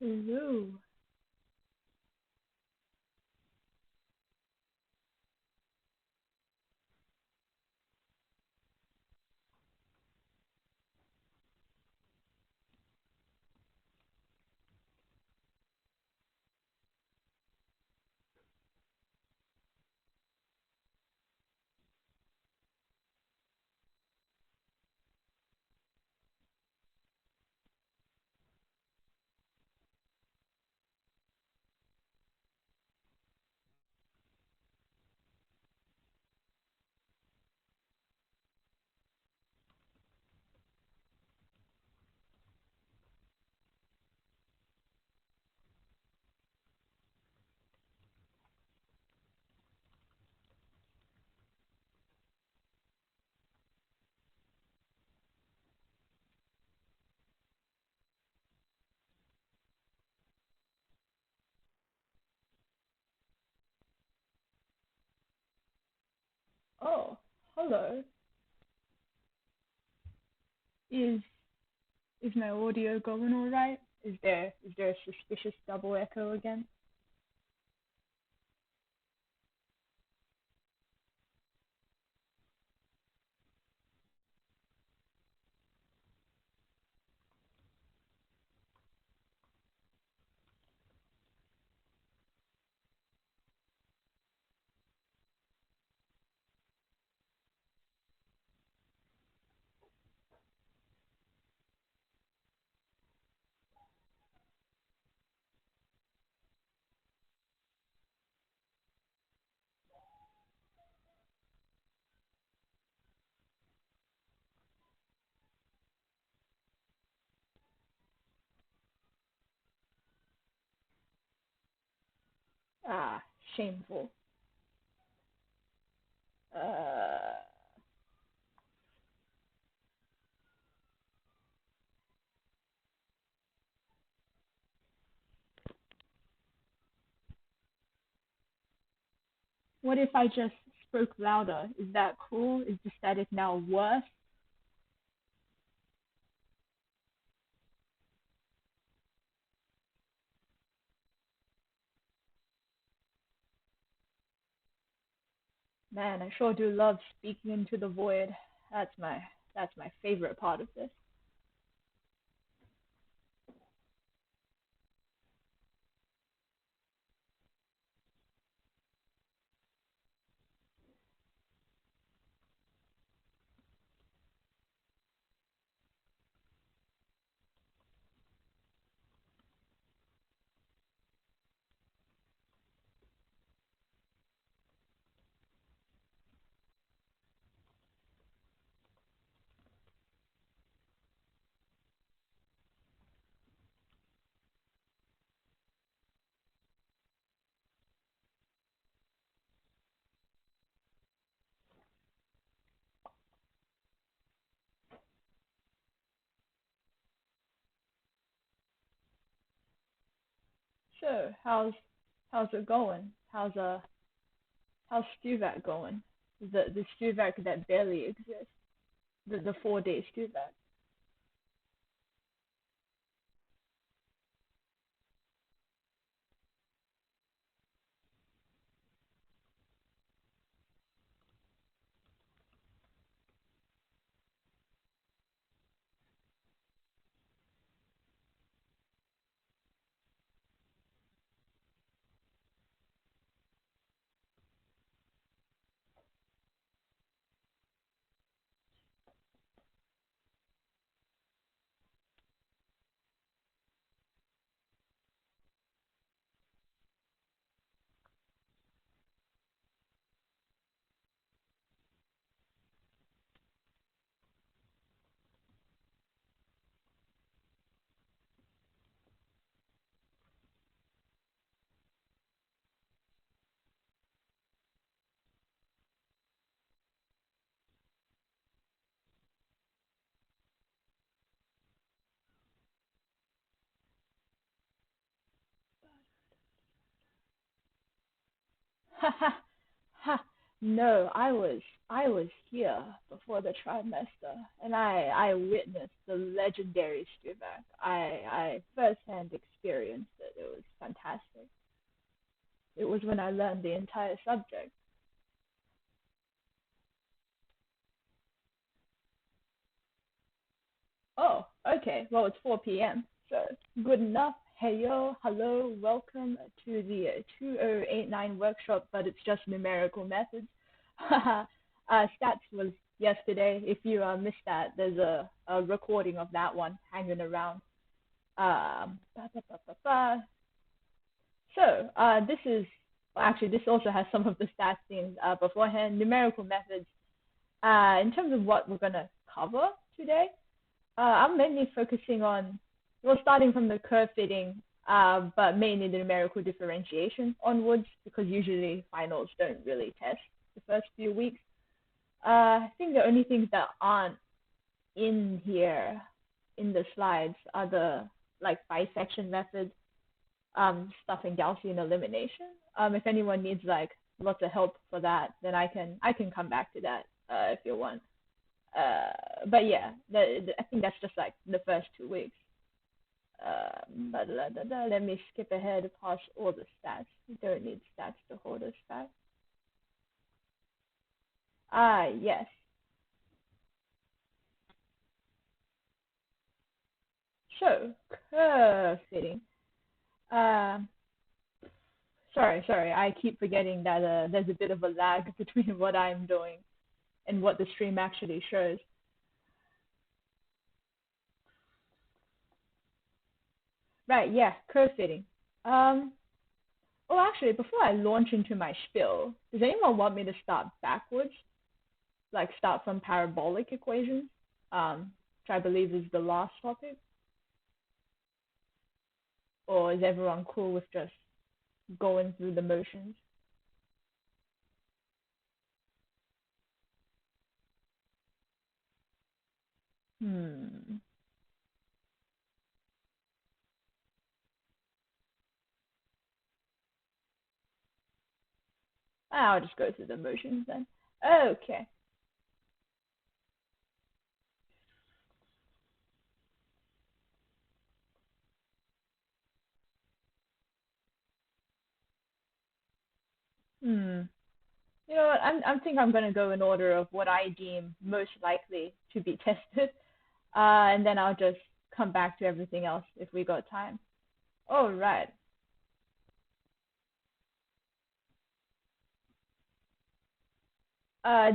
Hello. Oh, hello. Is is my audio going all right? Is there a suspicious double echo again? Ah, shameful. Uh, what if I just spoke louder? Is that cool? Is the static now worse? Man, I sure do love speaking into the void. That's my favorite part of this. Sure. How's it going? How's Stuvac going? The Stuvac that barely exists. The 4 day Stuvac. Ha ha ha! No, I was here before the trimester, and I witnessed the legendary Stuvak. I firsthand experienced it. It was fantastic. It was when I learned the entire subject. Oh, okay. Well, it's 4 p.m., so good enough. Hey yo, hello, welcome to the 2089 workshop, but it's just numerical methods. Stats was yesterday. If you missed that, there's a recording of that one hanging around. Ba, ba, ba, ba, ba. So this is, well, actually, this also has some of the stats things beforehand. Numerical methods. In terms of what we're going to cover today, I'm mainly focusing on, well, starting from the curve fitting, but mainly the numerical differentiation onwards, because usually finals don't really test the first few weeks. I think the only things that aren't in here in the slides are the like bisection methods, stuff in Gaussian elimination. If anyone needs like lots of help for that, then I can come back to that if you want. But yeah, I think that's just like the first 2 weeks. Let me skip ahead past all the stats. We don't need stats to hold us back. Yes. So, curve fitting. Sorry, I keep forgetting that there's a bit of a lag between what I'm doing and what the stream actually shows. Right, yeah, curve fitting. Well, actually, before I launch into my spiel, does anyone want me to start backwards? Like start from parabolic equations, which I believe is the last topic? Or is everyone cool with just going through the motions? I'll just go through the motions then. Okay. You know what? I think I'm gonna go in order of what I deem most likely to be tested, and then I'll just come back to everything else if we got time. All right.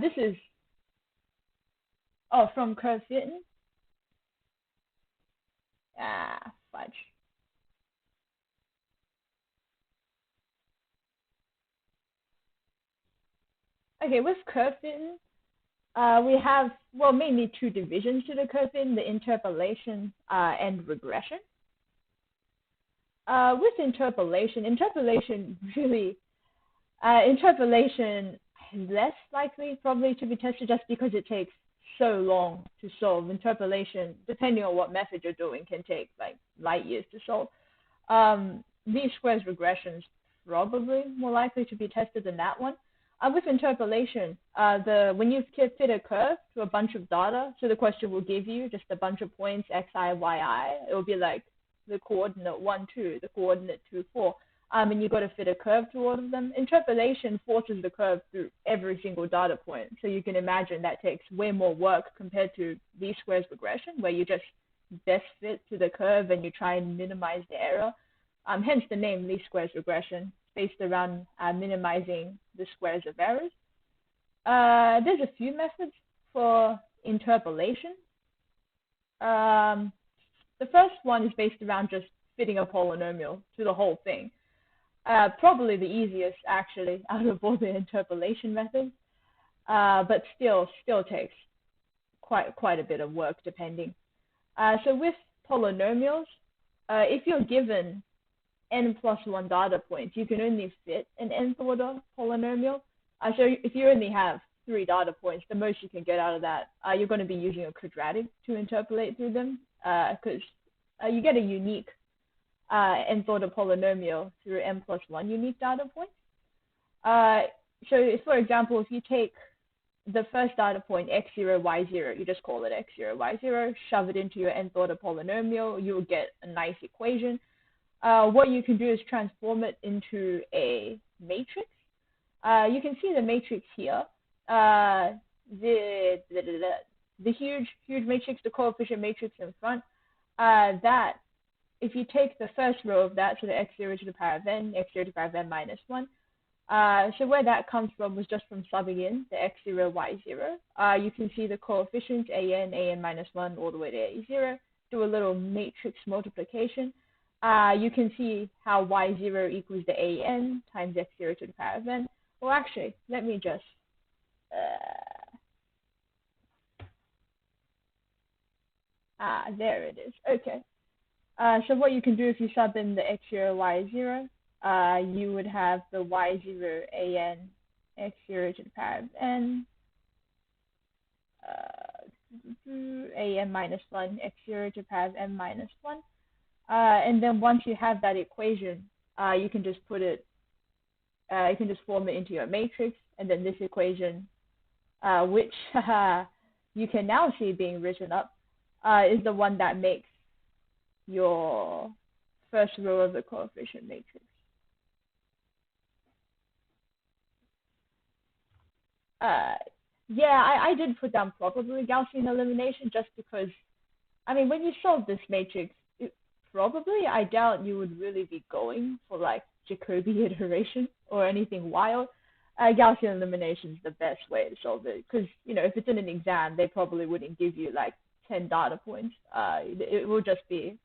This is from curve fitting. Fudge. Okay, with curve fitting, we have, well, mainly two divisions to the curve fitting: the interpolation and regression. With interpolation really, interpolation is less likely probably to be tested just because it takes so long to solve. Interpolation, depending on what method you're doing, can take like light years to solve. Least squares regressions probably more likely to be tested than that one. With interpolation, when you fit a curve to a bunch of data, so the question will give you just a bunch of points, xi, yi. It will be like the coordinate 1, 2, the coordinate 2, 4. And you got to fit a curve to all of them. Interpolation forces the curve through every single data point. So you can imagine that takes way more work compared to least squares regression, where you just best fit to the curve and you try and minimize the error. Hence the name least squares regression, based around minimizing the squares of errors. There's a few methods for interpolation. The first one is based around just fitting a polynomial to the whole thing. Probably the easiest, actually, out of all the interpolation methods, but still takes quite a bit of work, depending. So with polynomials, if you're given n plus 1 data points, you can only fit an nth order polynomial. So if you only have 3 data points, the most you can get out of that, you're going to be using a quadratic to interpolate through them, because you get a unique nth order polynomial through n plus 1 unique data points. So for example, if you take the first data point, x0, y0, you just call it x0, y0, shove it into your nth order polynomial, you'll get a nice equation. What you can do is transform it into a matrix. You can see the matrix here. The huge matrix, the coefficient matrix in front, that if you take the first row of that, so the x0 to the power of n, x0 to the power of n minus 1, so where that comes from was just from subbing in the x0, y0. You can see the coefficients, an minus 1, all the way to a0. Do a little matrix multiplication. You can see how y0 equals the an times x0 to the power of n. Well, actually, let me just... there it is. Okay. So what you can do if you sub in the x0, y0, you would have the y0 an x0 to the power of n, an minus 1 x0 to the power of n minus 1. And then once you have that equation, you can just put it, you can just form it into your matrix, and then this equation, which you can now see being written up, is the one that makes your first row of the coefficient matrix. Yeah, I did put down probably Gaussian elimination just because, I mean, when you solve this matrix, probably, I doubt you would really be going for like Jacobi iteration or anything wild. Gaussian elimination is the best way to solve it because, you know, if it's in an exam, they probably wouldn't give you like 10 data points. It will just be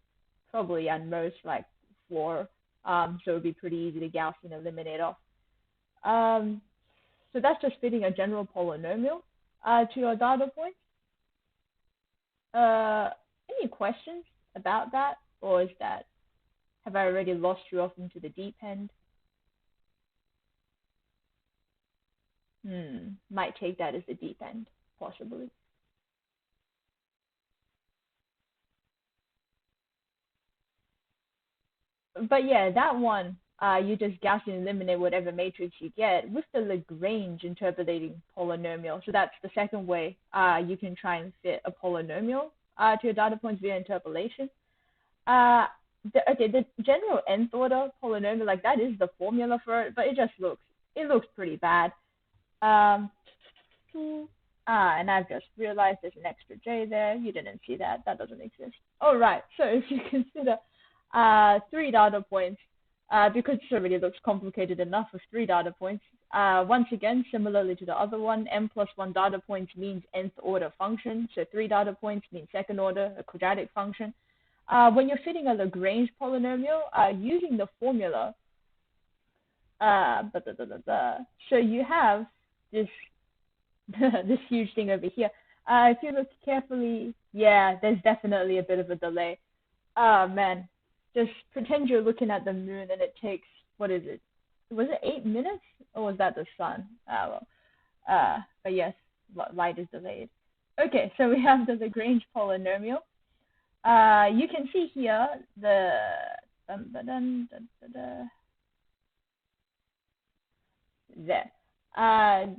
probably at most like 4. So it would be pretty easy to Gaussian eliminate off. So that's just fitting a general polynomial to your data points. Any questions about that? Or is that, have I already lost you off into the deep end? Might take that as the deep end, possibly. But yeah, that one, you just Gaussian eliminate whatever matrix you get with the Lagrange interpolating polynomial. So that's the second way you can try and fit a polynomial to your data points via interpolation. The general nth order polynomial, like that is the formula for it, but it looks pretty bad. And I've just realized there's an extra J there. You didn't see that. That doesn't exist. All right. So if you consider 3 data points, because this already looks complicated enough with 3 data points, once again, similarly to the other one, n plus 1 data points means nth order function. So 3 data points means second order, a quadratic function. When you're fitting a Lagrange polynomial, using the formula, so you have this this huge thing over here. If you look carefully, yeah, there's definitely a bit of a delay. Oh man, just pretend you're looking at the moon and it takes, what is it? Was it 8 minutes or was that the sun? But yes, light is delayed. Okay, so we have the Lagrange polynomial. You can see here the there.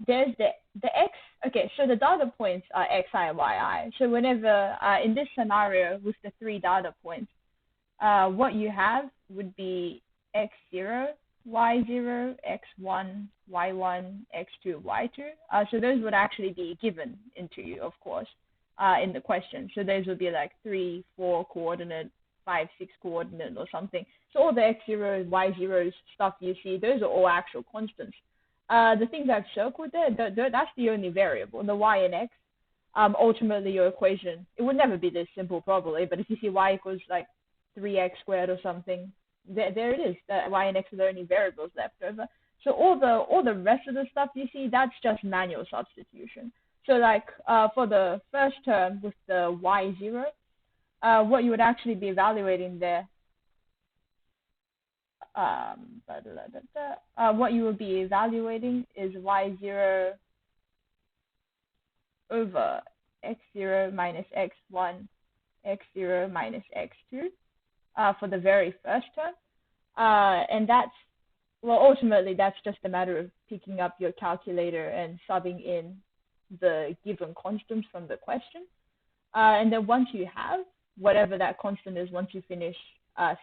There's the x. Okay, so the data points are xi and yi. So whenever in this scenario with the 3 data points, what you have would be x0, y0, x1, y1, x2, y2. So those would actually be given into you, of course, in the question. So those would be like 3, 4 coordinate, 5, 6 coordinate or something. So all the x0s, y0s stuff you see, those are all actual constants. The things I've circled there, that's the only variable, the y and x. Ultimately, your equation, it would never be this simple probably, but if you see y equals like 3x squared or something, there it is. That y and x are the only variables left over. So all the rest of the stuff you see, that's just manual substitution. So like for the first term with the y0, what you would actually be evaluating there, what you will be evaluating is y0 over x0 minus x1, x0 minus x2 for the very first term. And that's well, ultimately, that's just a matter of picking up your calculator and subbing in the given constants from the question. And then once you have whatever that constant is, once you finish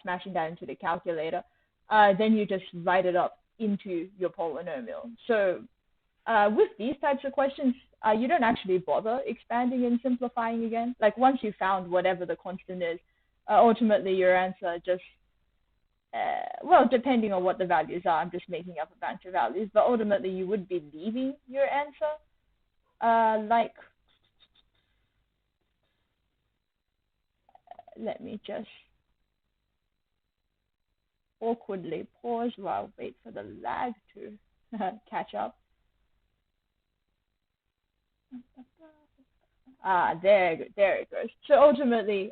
smashing that into the calculator, then you just write it up into your polynomial. So with these types of questions, you don't actually bother expanding and simplifying again. Like once you found whatever the constant is, ultimately your answer just, well, depending on what the values are, I'm just making up a bunch of values, but ultimately you would be leaving your answer. Like, let me just awkwardly pause while I wait for the lag to catch up. There it goes. So ultimately,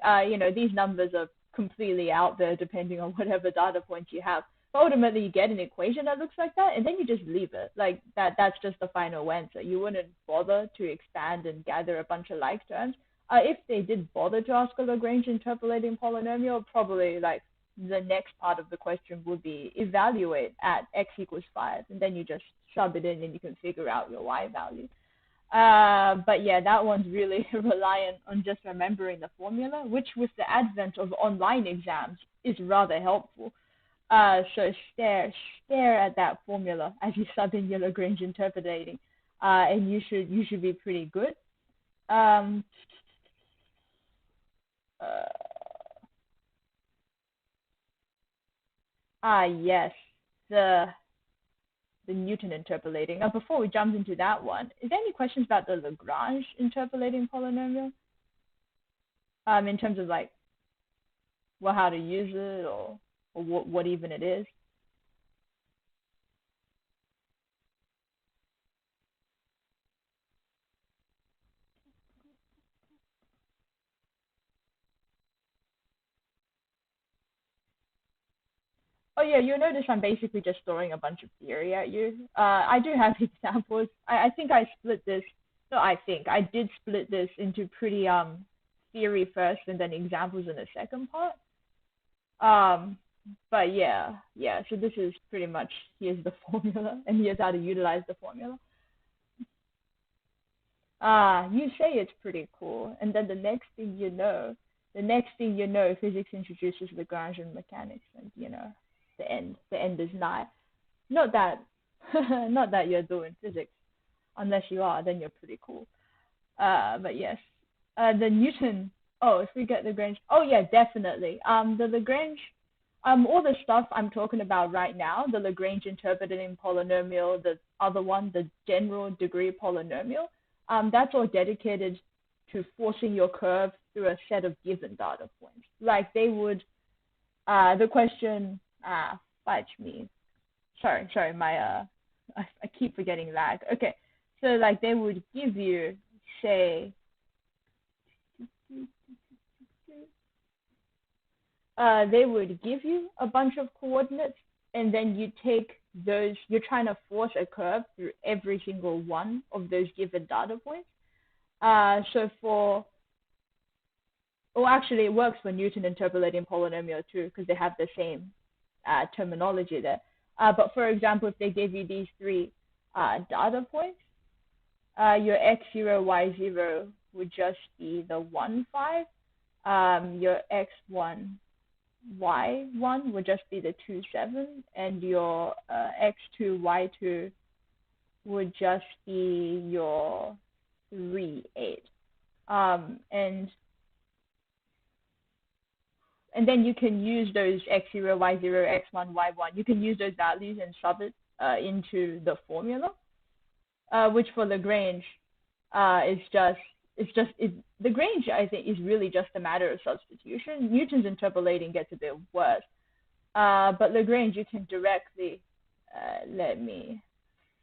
these numbers are completely out there depending on whatever data points you have. But ultimately, you get an equation that looks like that, and then you just leave it. Like that's just the final answer. You wouldn't bother to expand and gather a bunch of like terms. If they did bother to ask a Lagrange interpolating polynomial, probably like the next part of the question would be evaluate at x equals 5, and then you just sub it in and you can figure out your y value. But yeah, that one's really reliant on just remembering the formula, which with the advent of online exams is rather helpful. So stare at that formula as you sub in your Lagrange interpolating, and you should be pretty good. Yes, the Newton interpolating. Before we jump into that one, is there any questions about the Lagrange interpolating polynomial? In terms of like, well, how to use it or what even it is? Oh yeah, you'll notice I'm basically just throwing a bunch of theory at you. I do have examples. I think I split this. No, I did split this into pretty theory first and then examples in the second part. But yeah. So this is pretty much, here's the formula and here's how to utilize the formula. You say it's pretty cool, and then the next thing you know, physics introduces Lagrangian mechanics, and the end is nigh. Not that, not that you're doing physics, unless you are, then you're pretty cool. But yes, the Newton. Oh, if we get Lagrange. Oh yeah, definitely. The Lagrange. All the stuff I'm talking about right now, the Lagrange interpolating polynomial, the other one, the general degree polynomial, that's all dedicated to forcing your curve through a set of given data points. Like they would, the question, fudge me. Sorry, I keep forgetting lag. Okay, so like they would give you, say, they would give you a bunch of coordinates, and then you take those, you're trying to force a curve through every single one of those given data points. So actually it works for Newton interpolating polynomial too, because they have the same terminology there. But for example, if they gave you these three data points, your x0, y0 would just be the 1, 5. Your x1, y1 would just be the 2, 7, and your x2, y2 would just be your 3, 8. And then you can use those x0, y0, x1, y1. You can use those values and sub it into the formula, which for Lagrange Lagrange, I think, is really just a matter of substitution. Newton's interpolating gets a bit worse, but Lagrange, you can directly, let me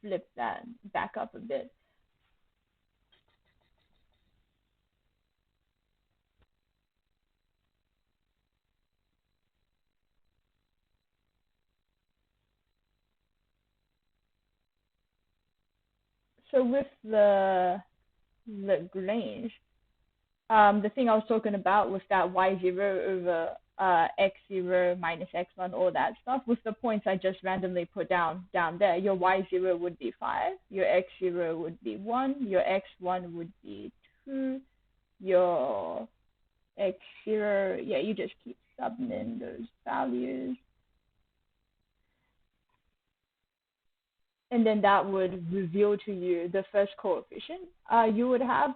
flip that back up a bit. So with the Lagrange, the thing I was talking about was that y0 over x0 minus x1, all that stuff. With the points I just randomly put down there, your y0 would be 5, your x0 would be 1, your x1 would be 2, your x0, yeah, you just keep subbing in those values. And then that would reveal to you the first coefficient you would have.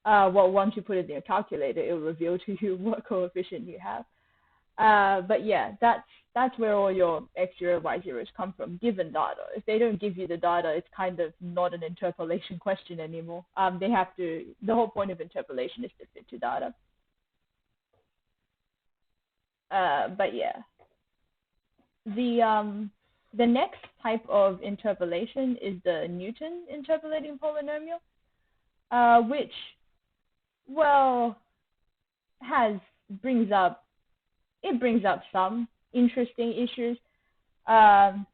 Well, once you put it in your calculator, it will reveal to you what coefficient you have. But yeah, that's where all your x0, y0s come from, given data. If they don't give you the data, it's kind of not an interpolation question anymore. They have to. The whole point of interpolation is to fit to data. But yeah, the next type of interpolation is the Newton interpolating polynomial, which, well, brings up some interesting issues. Oh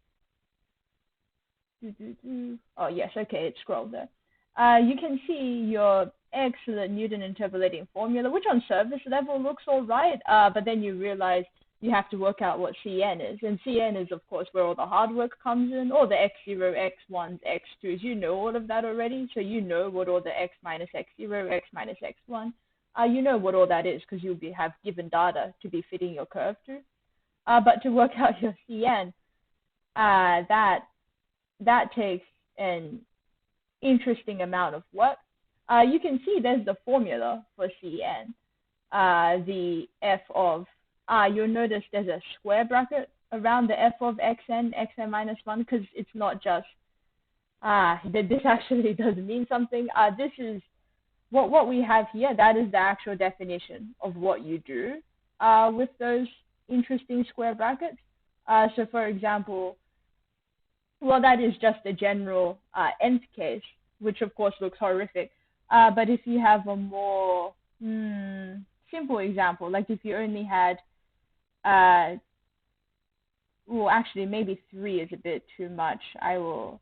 yes, okay, it scrolled there. You can see your excellent Newton interpolating formula, which on surface level looks all right, but then you realize you have to work out what Cn is. And Cn is, of course, where all the hard work comes in, all the x0, x1s, x2s. You know all of that already, so you know what all the x minus x0, x minus x1, you know what all that is because you'll have given data to be fitting your curve to. But to work out your Cn, that takes an interesting amount of work. You can see there's the formula for Cn. The f of, you'll notice there's a square bracket around the f of xn minus 1, because it's not just, this actually does mean something. This is, what we have here, that is the actual definition of what you do with those interesting square brackets. So for example, well, that is just a general nth case, which of course looks horrific. But if you have a more simple example, like if you only had, well, actually maybe 3 is a bit too much. You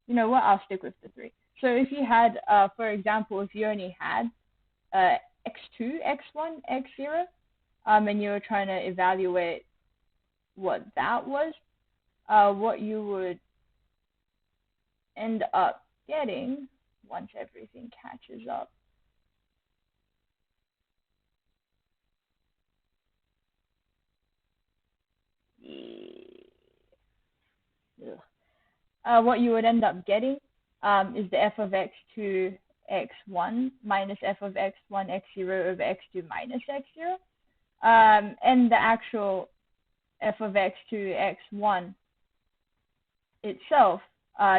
know what, I'll stick with the 3. So if you had, for example, if you only had x2, x1, x0, and you were trying to evaluate what that was, what you would end up getting once everything catches up. What you would end up getting is the f of x2 x1 minus f of x1 x0 over x2 minus x0. And the actual f of x2 x1 itself,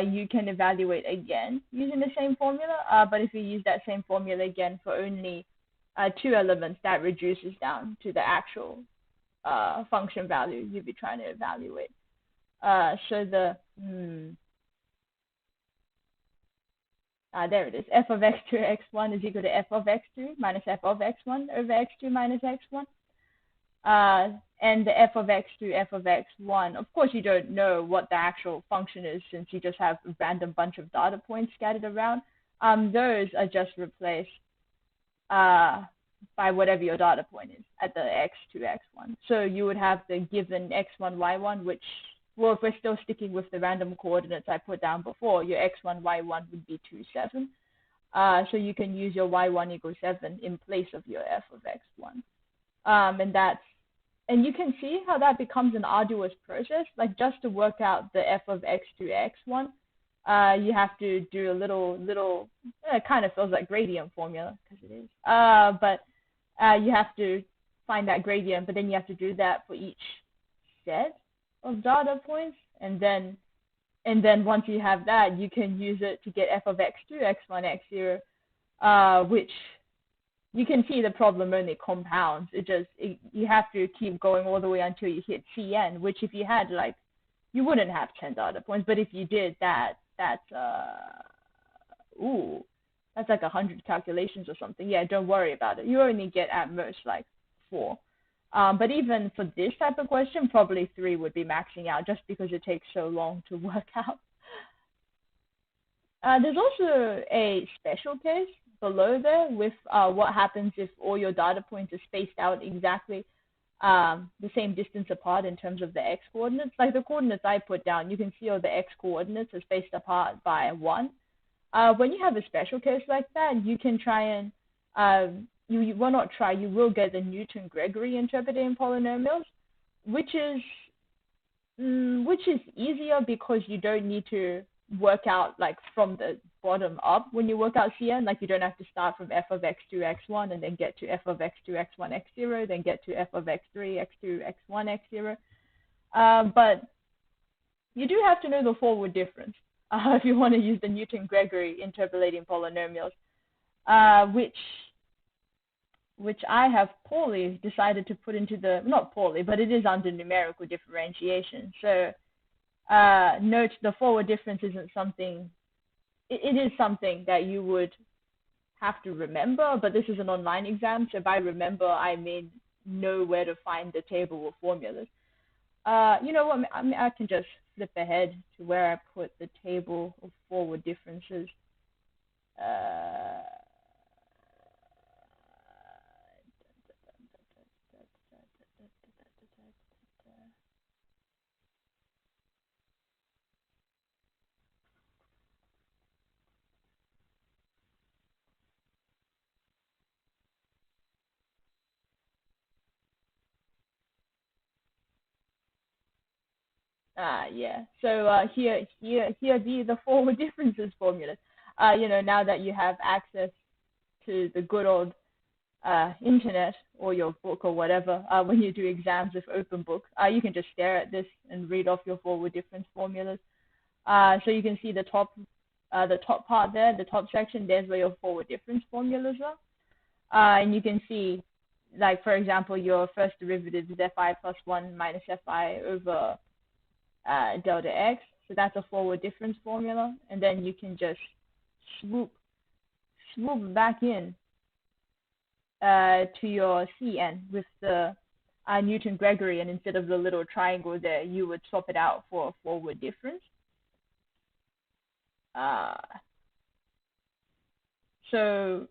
you can evaluate again using the same formula, but if you use that same formula again for only 2 elements, that reduces down to the actual function value you'd be trying to evaluate. So the, there it is, f of x2 x1 is equal to f of x2 minus f of x1 over x2 minus x1. And the f of x2, f of x1, of course you don't know what the actual function is since you just have a random bunch of data points scattered around. Those are just replaced by whatever your data point is at the x2, x1. So you would have the given x1, y1, which, well, if we're still sticking with the random coordinates I put down before, your x1, y1 would be 2, 7. So you can use your y1 equals 7 in place of your f of x1. And you can see how that becomes an arduous process. Like just to work out the f of x2, x1, you have to do a little it kind of feels like gradient formula because it is. But you have to find that gradient, but then you have to do that for each set of data points. And then once you have that, you can use it to get f of x2, x1, x0, which you can see the problem only compounds. You have to keep going all the way until you hit Cn, which if you had, like, you wouldn't have 10 data points, but if you did, that's like 100 calculations or something. Yeah, don't worry about it. You only get at most like 4. But even for this type of question, probably 3 would be maxing out just because it takes so long to work out. There's also a special case below there with what happens if all your data points are spaced out exactly the same distance apart in terms of the x coordinates. Like the coordinates I put down, you can see all the x coordinates are spaced apart by 1. When you have a special case like that, you can try and, you will not try, you will get the Newton-Gregory interpolating polynomials, which is easier because you don't need to work out like from the bottom up when you work out Cn. Like you don't have to start from f of x2, x1 and then get to f of x2, x1, x0, then get to f of x3, x2, x1, x0. But you do have to know the forward difference if you want to use the Newton-Gregory interpolating polynomials, which I have poorly decided to put into the, not poorly, but it is under numerical differentiation. So note the forward difference isn't something, it is something that you would have to remember, but this is an online exam, so by remember, I mean know where to find the table of formulas. You know what, I can just flip ahead to where I put the table of forward differences. Yeah. So here be the forward differences formulas. You know, now that you have access to the good old internet or your book or whatever, when you do exams with open book, you can just stare at this and read off your forward difference formulas. So you can see the top part there, the top section. There's where your forward difference formulas are, and you can see, like for example, your first derivative is fi plus 1 minus fi over delta x, so that's a forward difference formula, and then you can just swoop back in to your Cn with the Newton-Gregory, and instead of the little triangle there, you would swap it out for a forward difference. So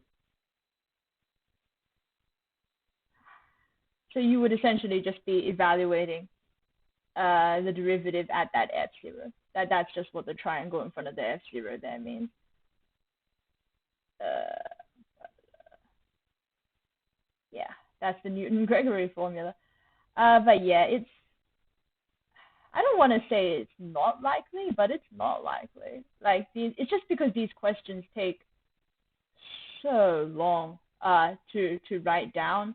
you would essentially just be evaluating the derivative at that f0. That's just what the triangle in front of the f0 there means. Yeah, that's the Newton-Gregory formula. But yeah, I don't want to say it's not likely, but it's not likely. Like it's just because these questions take so long to write down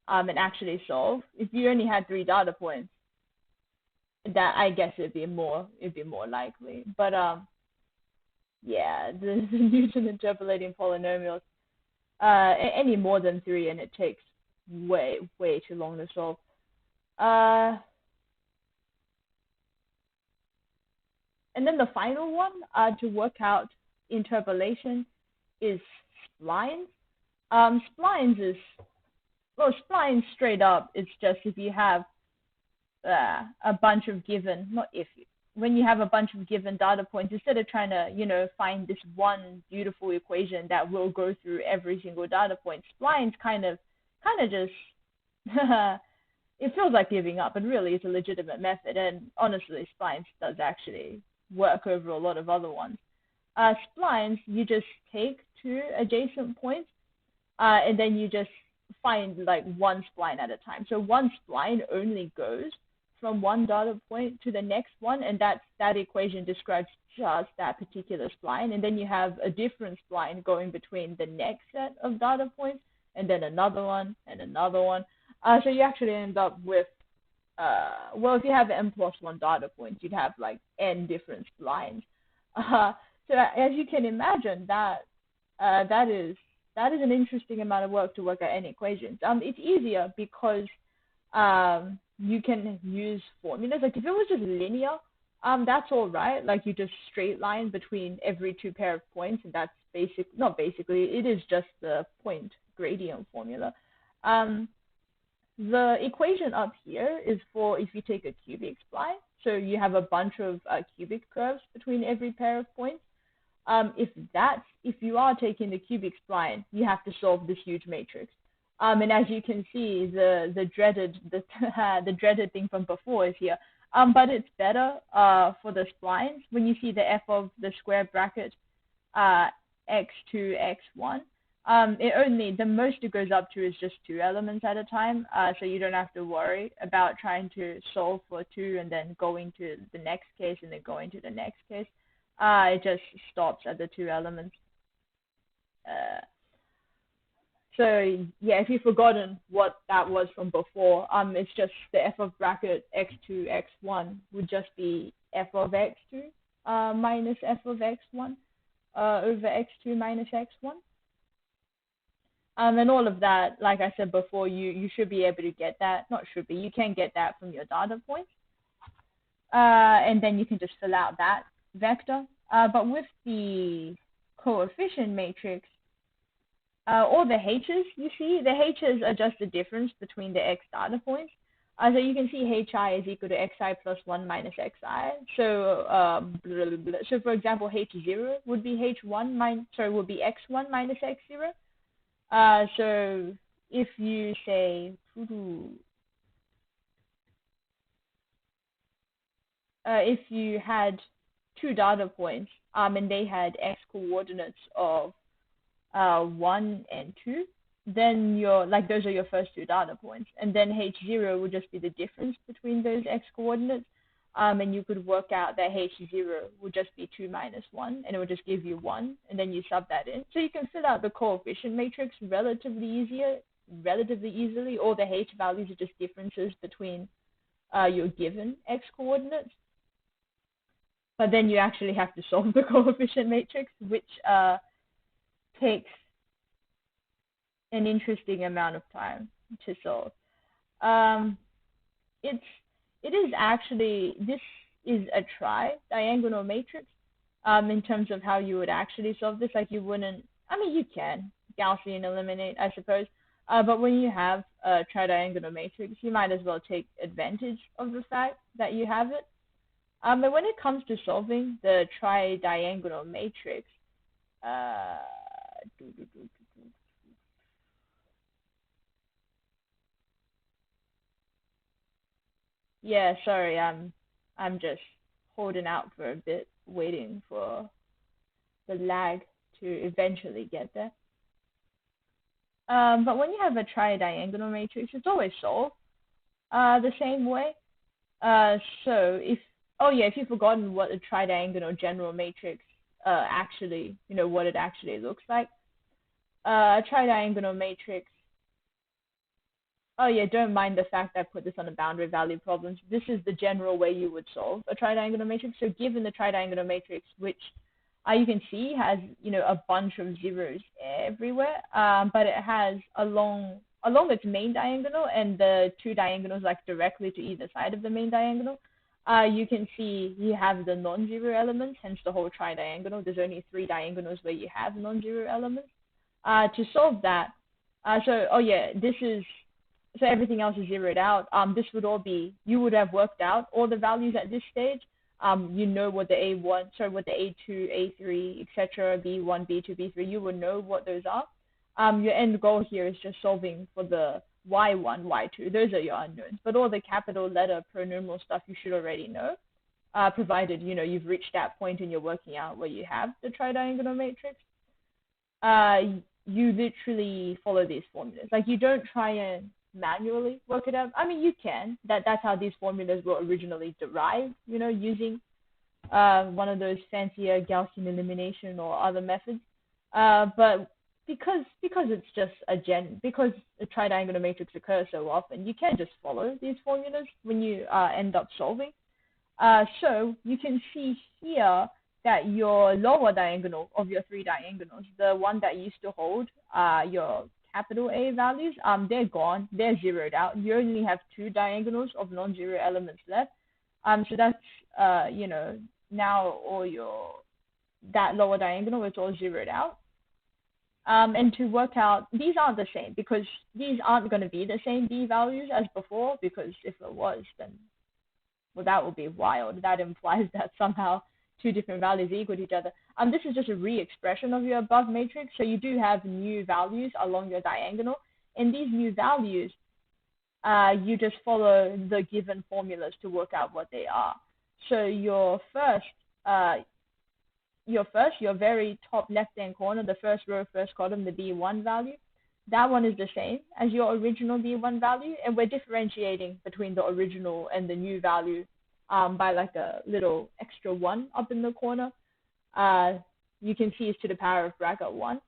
and actually solve. If you only had 3 data points, that I guess it'd be more likely. But yeah, the Newton interpolating polynomials, any more than 3 and it takes way too long to solve. And then the final one to work out interpolation is splines. Splines is, well, splines straight up, it's just if you have a bunch of given, when you have a bunch of given data points, instead of trying to, you know, find this one beautiful equation that will go through every single data point, splines kind of just, it feels like giving up, but really it's a legitimate method, and honestly, splines does actually work over a lot of other ones. Splines, you just take 2 adjacent points, and then you just find like one spline at a time. So one spline only goes from one data point to the next one, and that equation describes just that particular spline. And then you have a different spline going between the next set of data points, and then another one, and another one. So you actually end up with, well, if you have n plus 1 data points, you'd have like n different splines. So as you can imagine, that is an interesting amount of work to work out n equations. It's easier because you can use formulas. Like if it was just linear, that's all right. Like you just straight line between every 2 pair of points, and that's not basically, it is just the point gradient formula. The equation up here is for if you take a cubic spline. So you have a bunch of cubic curves between every pair of points. If you are taking the cubic spline, you have to solve this huge matrix. And as you can see, the dreaded the dreaded thing from before is here. But it's better for the splines when you see the f of the square bracket x2, x1. The most it goes up to is just 2 elements at a time, so you don't have to worry about trying to solve for 2 and then going to the next case and then going to the next case. It just stops at the 2 elements. So yeah, if you've forgotten what that was from before, it's just the f of bracket x2, x1 would just be f of x2 minus f of x1 over x2 minus x1. And all of that, like I said before, you should be able to get that. Not should be, you can get that from your data points. And then you can just fill out that vector. But with the coefficient matrix, all the h's you see, the h's are just the difference between the x data points. So you can see hi is equal to xi plus 1 minus xi. So so for example, h0 would be would be x1 minus x0. So if you say if you had 2 data points and they had x coordinates of 1 and 2, then those are your first 2 data points, and then h0 would just be the difference between those x coordinates, and you could work out that h0 would just be 2 minus 1, and it would just give you 1, and then you sub that in. So you can fill out the coefficient matrix relatively easily. All the h values are just differences between your given x coordinates. But then you actually have to solve the coefficient matrix, which takes an interesting amount of time to solve. This is a tri-diagonal matrix in terms of how you would actually solve this. Like you can Gaussian eliminate, I suppose, but when you have a tri-diagonal matrix, you might as well take advantage of the fact that you have it. But when it comes to solving the tri-diagonal matrix, yeah, sorry, I'm just holding out for a bit, waiting for the lag to eventually get there. But when you have a tri-diagonal matrix, it's always solved the same way. So if you've forgotten what a tri-diagonal general matrix actually, what it actually looks like, a tri-diagonal matrix. Oh yeah, don't mind the fact I put this on a boundary value problem. This is the general way you would solve a tri-diagonal matrix. So given the tri-diagonal matrix, which you can see has a bunch of zeros everywhere, but it has along its main diagonal and the 2 diagonals like directly to either side of the main diagonal, you can see you have the non-zero elements, hence the whole tri-diagonal. There's only 3 diagonals where you have non-zero elements. To solve that, so everything else is zeroed out. This would all be, you would have worked out all the values at this stage. What the A1, what the A2, A3, etc., B1, B2, B3, you would know what those are. Your end goal here is just solving for the Y1, Y2. Those are your unknowns. But all the capital letter pronumeral stuff you should already know, provided, you've reached that point and you're working out where you have the tri-diagonal matrix. You literally follow these formulas. Like, you don't try and manually work it out. I mean, you can. That's how these formulas were originally derived, using one of those fancier Gaussian elimination or other methods. But because it's just because a tri-diagonal matrix occurs so often, you can just follow these formulas when you end up solving. So you can see here that your lower diagonal of your 3 diagonals, the one that used to hold your capital A values, they're gone, they're zeroed out. You only have 2 diagonals of non-zero elements left. So that's now all that lower diagonal is all zeroed out. And to work out, these aren't the same because these aren't going to be the same B values as before, because if it was, then that would be wild. That implies that somehow two different values equal to each other. This is just a re-expression of your above matrix. So you do have new values along your diagonal, and these new values, you just follow the given formulas to work out what they are. So your very top left-hand corner, the first row, first column, the B1 value, that one is the same as your original B1 value, and we're differentiating between the original and the new value by like a little extra 1 up in the corner. You can see it's to the power of bracket 1.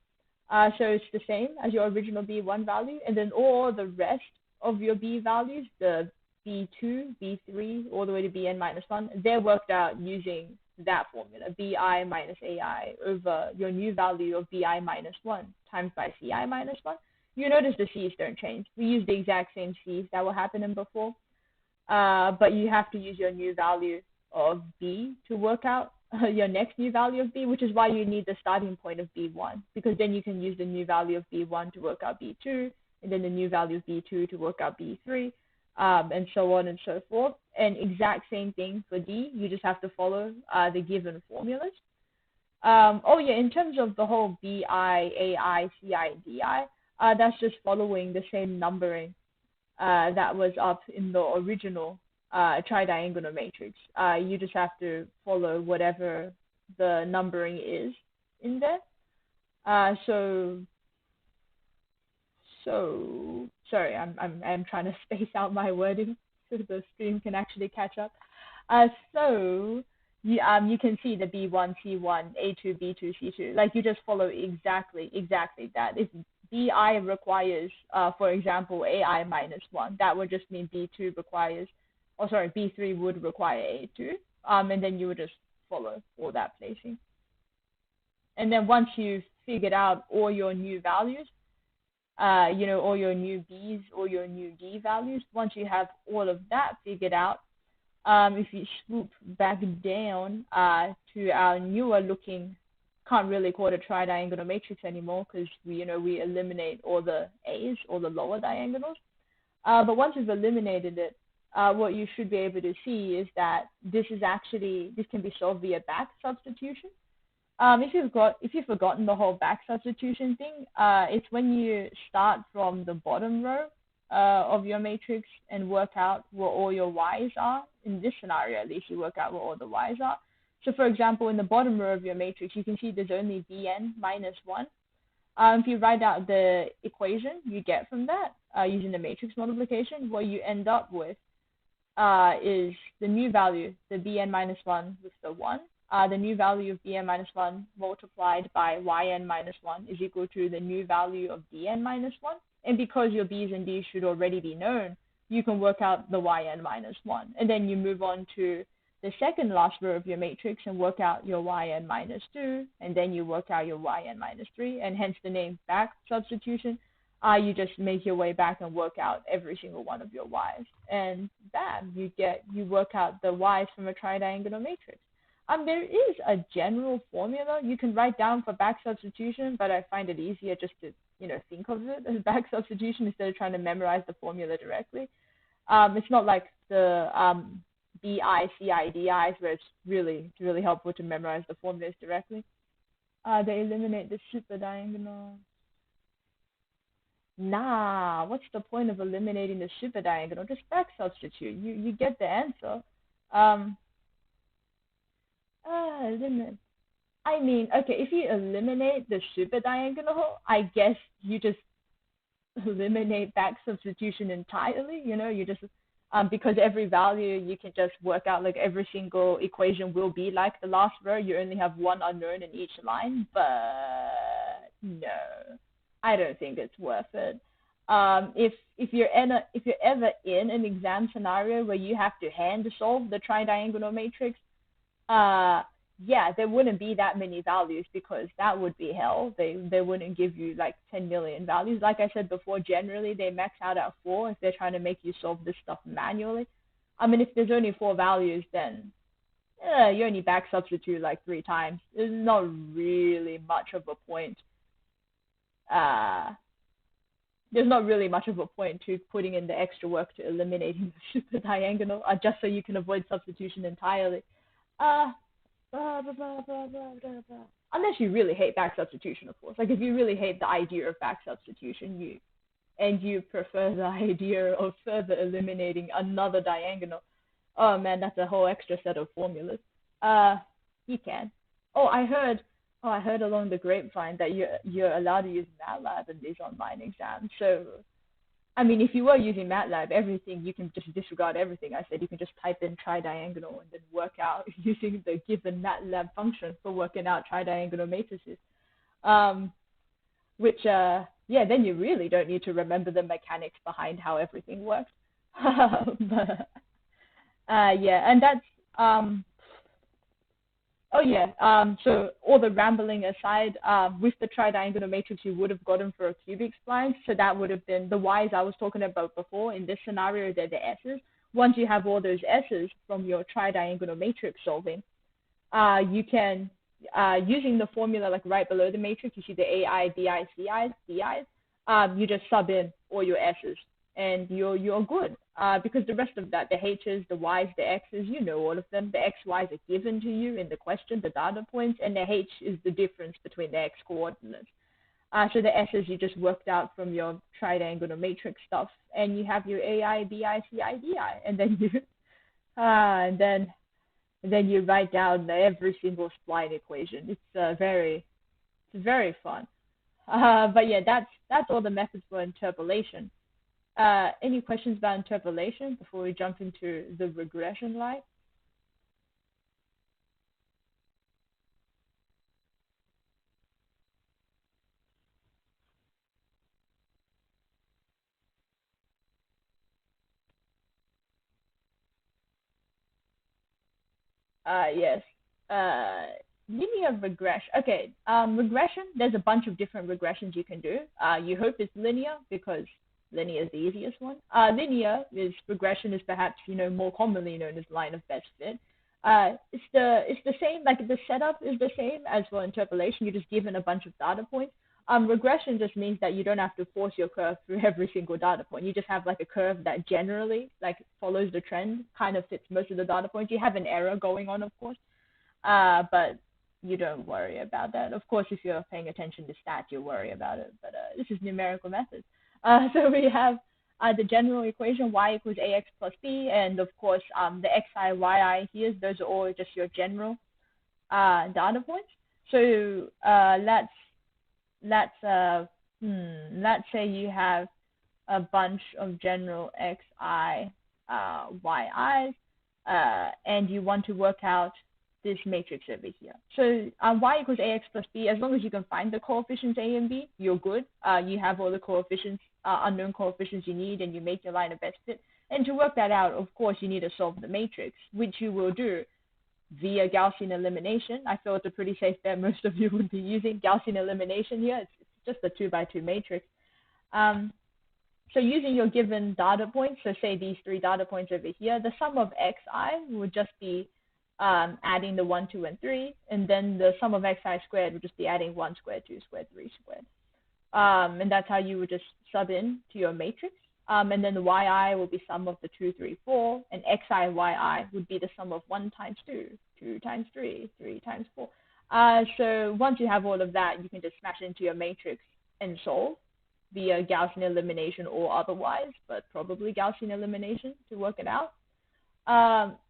So it's the same as your original B1 value, and then all the rest of your B values, the B2, B3, all the way to Bn minus 1, they're worked out using that formula, Bi minus Ai over your new value of Bi minus 1 times by Ci minus 1. You notice the C's don't change. We use the exact same C's that were happening before, but you have to use your new value of B to work out your next new value of B, which is why you need the starting point of B1, because then you can use the new value of B1 to work out B2, and then the new value of B2 to work out B3, and so on and so forth. And exact same thing for D. You just have to follow the given formulas. Oh yeah, in terms of the whole Bi, Ai, Ci, Di, that's just following the same numbering that was up in the original tridiagonal matrix. You just have to follow whatever the numbering is in there. So sorry, I'm trying to space out my wording so the stream can actually catch up. So you can see the B1, C1, A2, B2, C2. Like you just follow exactly that. If Bi requires, for example, Ai minus 1, that would just mean B2 requires, B3 would require A2, and then you would just follow all that placing. And then once you've figured out all your new values, all your new B's, or your new D values, once you have all of that figured out, if you swoop back down to our newer looking, can't really call it a tridiagonal matrix anymore because we eliminate all the A's, all the lower diagonals. But once you've eliminated it, what you should be able to see is that this can be solved via back substitution. If you've forgotten the whole back substitution thing, it's when you start from the bottom row of your matrix and work out what all your Y's are. In this scenario, at least, you work out what all the Y's are. So, for example, in the bottom row of your matrix, you can see there's only Bn minus 1. If you write out the equation you get from that using the matrix multiplication, what you end up with is the new value, the Bn minus 1 with the 1. The new value of Bn minus 1 multiplied by Yn minus 1 is equal to the new value of Dn minus 1. And because your B's and D's should already be known, you can work out the Yn minus 1. And then you move on to the second last row of your matrix and work out your Yn minus 2. And then you work out your Yn minus 3. And hence the name back substitution. You just make your way back and work out every single one of your Y's. And bam, you work out the Y's from a tridiagonal matrix. There is a general formula you can write down for back substitution, but I find it easier just to think of it as back substitution instead of trying to memorize the formula directly. It's not like the Bi, Ci, Di's where it's really helpful to memorize the formulas directly. They eliminate the super diagonal. Nah, what's the point of eliminating the super diagonal? Just back substitute. You get the answer. Limit. I mean, okay, if you eliminate the super diagonal, I guess you just eliminate back substitution entirely. You just because every value you can just work out, like every single equation will be like the last row. You only have one unknown in each line, but no, I don't think it's worth it. If you're ever in an exam scenario where you have to hand solve the tridiagonal matrix, yeah, there wouldn't be that many values because that would be hell. They wouldn't give you like 10 million values. Like I said before, generally they max out at 4 if they're trying to make you solve this stuff manually. I mean, if there's only 4 values, then you only back substitute like 3 times. There's not really much of a point. There's not really much of a point to putting in the extra work to eliminating the super diagonal just so you can avoid substitution entirely. blah, blah, blah, blah, blah, blah, blah. Unless you really hate back substitution, of course. Like if you really hate the idea of back substitution, you prefer the idea of further eliminating another diagonal. Oh man, that's a whole extra set of formulas. You can. Oh, I heard along the grapevine that you're allowed to use MATLAB in these online exams. So, I mean, if you were using MATLAB, everything you can just disregard everything I said. You can just type in tridiagonal and then work out using the given MATLAB function for working out tridiagonal matrices. Which yeah, then you really don't need to remember the mechanics behind how everything works. But, yeah, and that's oh yeah. So all the rambling aside, with the tridiagonal matrix you would have gotten for a cubic spline, so that would have been the y's I was talking about before. In this scenario, they're the s's. Once you have all those s's from your tridiagonal matrix solving, you can, using the formula like right below the matrix, you see the AI, BI, CIs, DIs, you just sub in all your s's and you're good. Because the rest of that, the h's, the y's, the x's, you know all of them. The x, y's are given to you in the question, the data points, and the h is the difference between the x coordinates. So the s's you just worked out from your tridiagonal matrix stuff, and you have your AI, BI, CI, DI, and then you, and then you write down every single spline equation. It's very fun. But yeah, that's all the methods for interpolation. Any questions about interpolation before we jump into the regression line? Yes. Linear regression. Okay. Regression. There's a bunch of different regressions you can do. You hope it's linear because linear is the easiest one. Linear is regression is perhaps more commonly known as line of best fit. It's the same. Like the setup is the same as for interpolation. You're just given a bunch of data points. Regression just means that you don't have to force your curve through every single data point. You just have like a curve that generally like follows the trend, kind of fits most of the data points. You have an error going on, of course, but you don't worry about that. Of course, if you're paying attention to stats, you'll worry about it. But this is numerical methods. So we have the general equation y equals ax plus b, and of course the xi, yi here, those are all just your general data points. So let's say you have a bunch of general xi, yi's, and you want to work out this matrix over here. So y equals ax plus b, as long as you can find the coefficients a and b, you're good. You have all the coefficients, unknown coefficients you need, and you make your line of best fit. And to work that out, of course, you need to solve the matrix, which you will do via Gaussian elimination. I feel it's a pretty safe bet most of you would be using Gaussian elimination here. It's just a 2x2 matrix. So using your given data points, so say these three data points over here, the sum of xi would just be adding the 1, 2, and 3, and then the sum of xi squared would just be adding 1 squared, 2 squared, 3 squared. And that's how you would just sub in to your matrix. And then the yi will be sum of the 2, 3, 4, and xi, yi would be the sum of 1 times 2, 2 times 3, 3 times 4. So once you have all of that, you can just smash into your matrix and solve via Gaussian elimination or otherwise, but probably Gaussian elimination to work it out.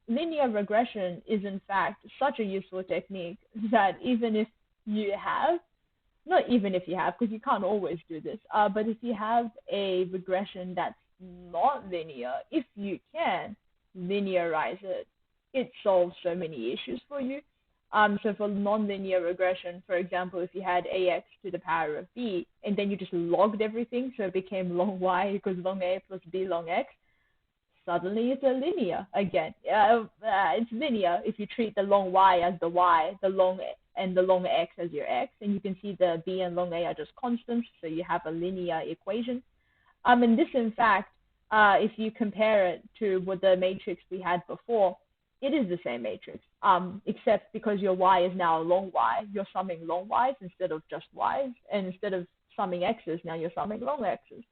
Linear regression is in fact such a useful technique that even if you have, not even if you have, because you can't always do this, but if you have a regression that's not linear, if you can linearize it, it solves so many issues for you. So for nonlinear regression, for example, if you had ax to the power of b, and then you just logged everything, so it became log y equals log a plus b log x, suddenly it's a linear again. It's linear if you treat the log y as the y, the log and the log x as your x, and you can see the b and log a are just constants, so you have a linear equation. And this, in fact, if you compare it to what the matrix we had before, it is the same matrix, except because your y is now a log y, you're summing log y's instead of just y's, and instead of summing x's, now you're summing log x's.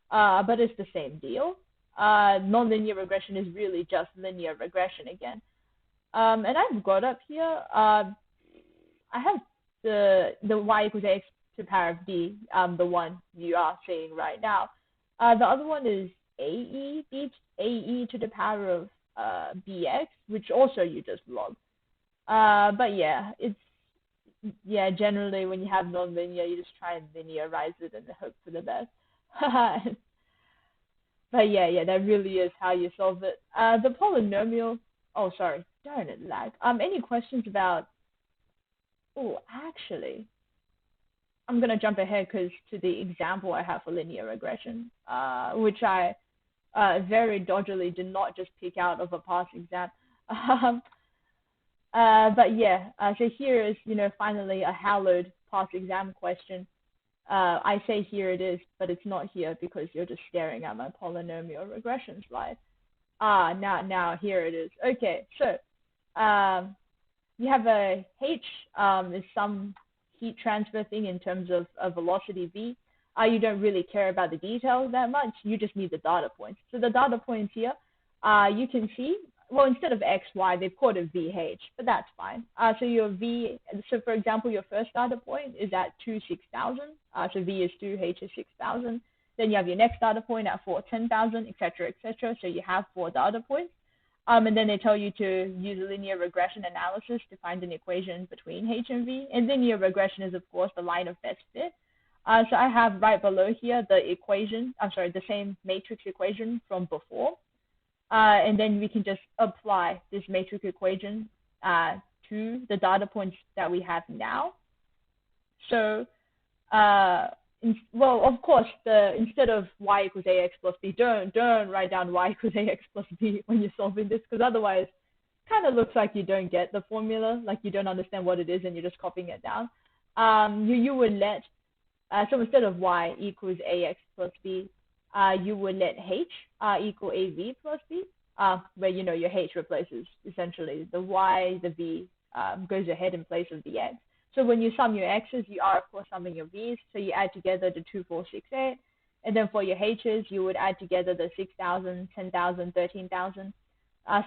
But it's the same deal. Nonlinear regression is really just linear regression again. And I've got up here, I have the y equals ax to the power of b, the one you are seeing right now. The other one is ae to the power of bx, which also you just log. But yeah, generally when you have nonlinear, you just try and linearize it and hope for the best. But yeah, that really is how you solve it. The polynomial. Oh, sorry, darn it, lag. Any questions about? Oh, actually, I'm gonna jump ahead because to the example I have for linear regression, which I very dodgily did not just pick out of a past exam. But yeah, so here is, finally a hallowed past exam question. I say here it is, but it's not here because you're just staring at my polynomial regression slide. Now here it is. Okay, so you have a h is some heat transfer thing in terms of a velocity v. You don't really care about the details that much. You just need the data points. So the data points here, you can see, well, instead of x, y, they've called it vh, but that's fine. So your v, so for example, your first data point is at 6,000. So v is 2, h is 6,000. Then you have your next data point at 10,000, etc., etc. So you have 4 data points. And then they tell you to use a linear regression analysis to find an equation between h and v. And linear regression is, of course, the line of best fit. So I have right below here the equation, the same matrix equation from before. And then we can just apply this matrix equation to the data points that we have now. So, well, of course, instead of y equals ax plus b, don't write down y equals ax plus b when you're solving this, because otherwise it kind of looks like you don't get the formula, like you don't understand what it is and you're just copying it down. You would let, so instead of y equals ax plus b, you would let h equal av plus b, where your h replaces essentially the y, the v goes ahead in place of the x. So when you sum your x's, you are of course summing your v's. So you add together the 2, 4, 6, 8, and then for your h's, you would add together the 6,000, 10,000, 13,000.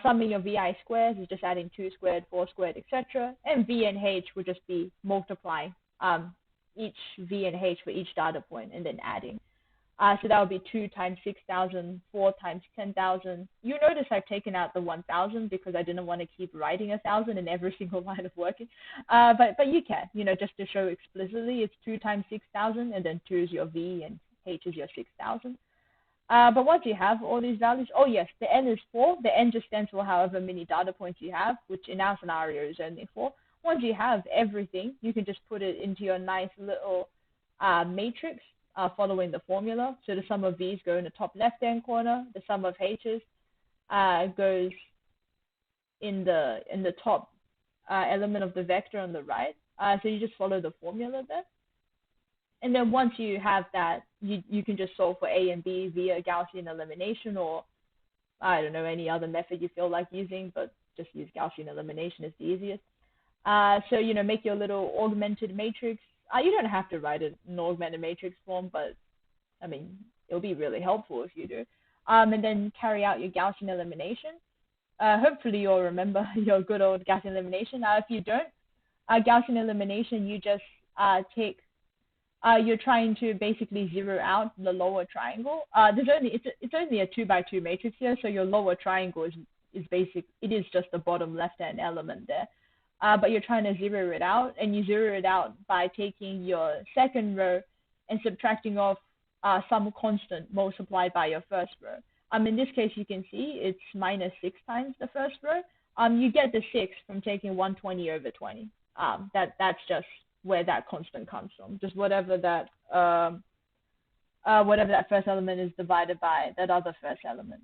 Summing your vi squares is just adding 2 squared, 4 squared, etc. And v and h would just be multiplying each v and h for each data point and then adding. So that would be 2 times 6,000, 4 times 10,000. You notice I've taken out the 1,000 because I didn't want to keep writing 1,000 in every single line of working. But you can, just to show explicitly, it's 2 times 6,000, and then 2 is your v and h is your 6,000. But once you have all these values, oh yes, the n is 4. The n just stands for however many data points you have, which in our scenario is only 4. Once you have everything, you can just put it into your nice little matrix. Following the formula. So the sum of v's go in the top left-hand corner. The sum of h's goes in the top element of the vector on the right. So you just follow the formula there. And then once you have that, you can just solve for a and b via Gaussian elimination, or I don't know, any other method you feel like using, but just use Gaussian elimination is the easiest. So make your little augmented matrix. You don't have to write it in augmented matrix form, but I mean, it'll be really helpful if you do. And then carry out your Gaussian elimination. Hopefully you'll remember your good old Gaussian elimination. If you don't, Gaussian elimination, you just take, you're trying to basically zero out the lower triangle. It's only a 2 by 2 matrix here, so your lower triangle is basic. It is just the bottom left-hand element there. But you're trying to zero it out, and you zero it out by taking your second row and subtracting off some constant multiplied by your first row. In this case, you can see it's minus 6 times the first row. You get the 6 from taking 120 over 20. That's just where that constant comes from. Just whatever that first element is divided by that other first element.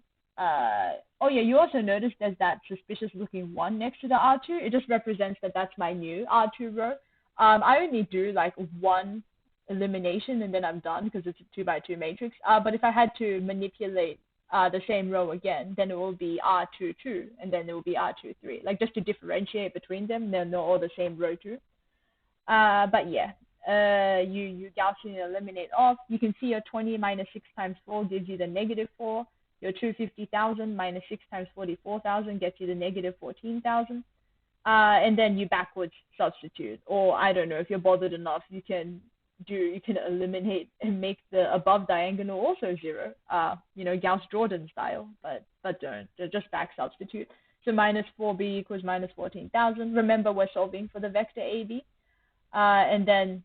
Oh yeah, you also notice there's that suspicious looking 1 next to the R2. It just represents that that's my new R2 row. I only do like 1 elimination and then I'm done because it's a 2 by 2 matrix. But if I had to manipulate the same row again, then it will be R22 and then it will be R23. Like just to differentiate between them, they're not all the same row 2. But yeah, you Gaussian eliminate off. You can see a 20 minus 6 times 4 gives you the negative 4. Your 250,000 minus 6 times 44,000 gets you the negative 14,000. And then you backwards substitute. Or I don't know, if you're bothered enough, you can eliminate and make the above diagonal also 0, Gauss-Jordan style, but don't, just back substitute. So minus 4b equals minus 14,000. Remember, we're solving for the vector AB. And then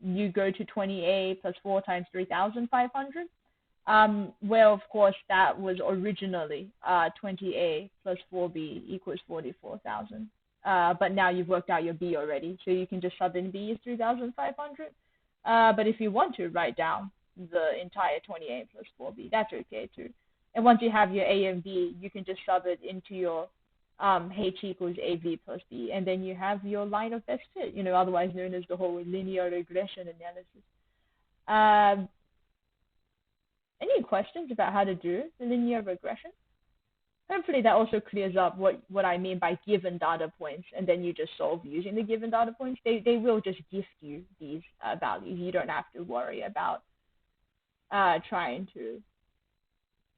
you go to 20a plus 4 times 3,500. Where, of course, that was originally 20a plus 4b equals 44,000. But now you've worked out your b already, so you can just sub in b is 3,500. But if you want to write down the entire 20a plus 4b, that's okay too. And once you have your a and b, you can just sub it into your h equals av plus b, and then you have your line of best fit, otherwise known as the whole linear regression analysis. Any questions about how to do the linear regression? Hopefully that also clears up what I mean by given data points, and then you just solve using the given data points. They will just gift you these values. You don't have to worry about trying to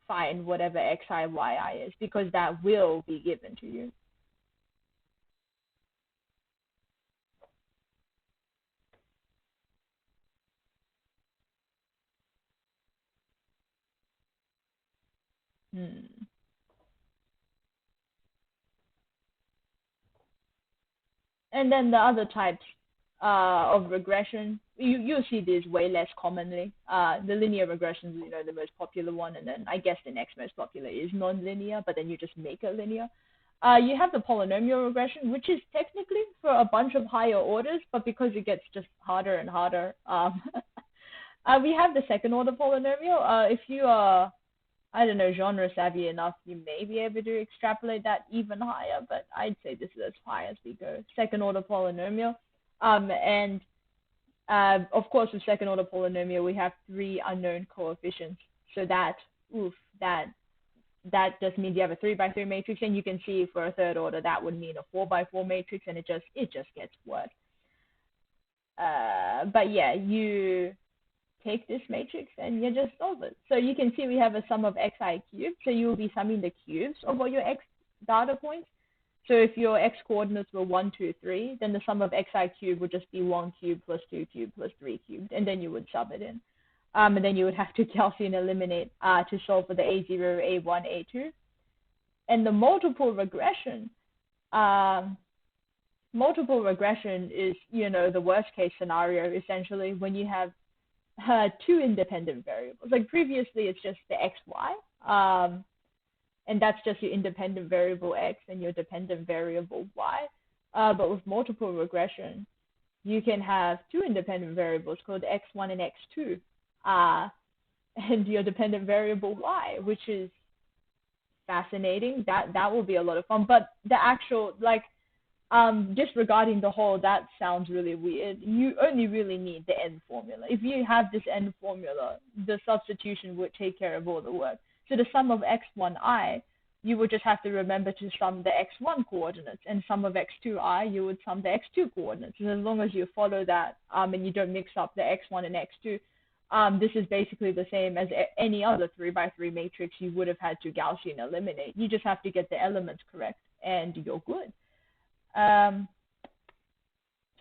find whatever xi, yi is, because that will be given to you. And then the other types of regression, you'll see these way less commonly. The linear regression is, the most popular one, and then I guess the next most popular is non-linear, but then you just make it linear. You have the polynomial regression, which is technically for a bunch of higher orders, but because it gets just harder and harder, we have the second order polynomial. If you are, I don't know, genre savvy enough, you may be able to extrapolate that even higher, but I'd say this is as high as we go. Second order polynomial. And of course, with second order polynomial, we have 3 unknown coefficients. So that just means you have a 3 by 3 matrix, and you can see for a third order that would mean a 4 by 4 matrix, and it just gets worse. But yeah, you take this matrix and you just solve it. So you can see we have a sum of xi cubed, so you will be summing the cubes of all your x data points. So if your x coordinates were 1, 2, 3, then the sum of xi cubed would just be 1 cubed plus 2 cubed plus 3 cubed, and then you would sub it in. And then you would have to Gaussian eliminate to solve for the A0, A1, A2. And the multiple regression is, the worst case scenario, essentially, when you have 2 independent variables. Like previously, it's just the xy, and that's just your independent variable x and your dependent variable y. But with multiple regression, you can have 2 independent variables called x1 and x2, and your dependent variable y, which is fascinating. That will be a lot of fun. But the actual, disregarding the whole, that sounds really weird. You only really need the end formula. If you have this end formula, the substitution would take care of all the work. So the sum of x1i, you would just have to remember to sum the x1 coordinates, and sum of x2i, you would sum the x2 coordinates. And as long as you follow that, and you don't mix up the x1 and x2, this is basically the same as any other 3 by 3 matrix you would have had to Gaussian eliminate. You just have to get the elements correct, and you're good. So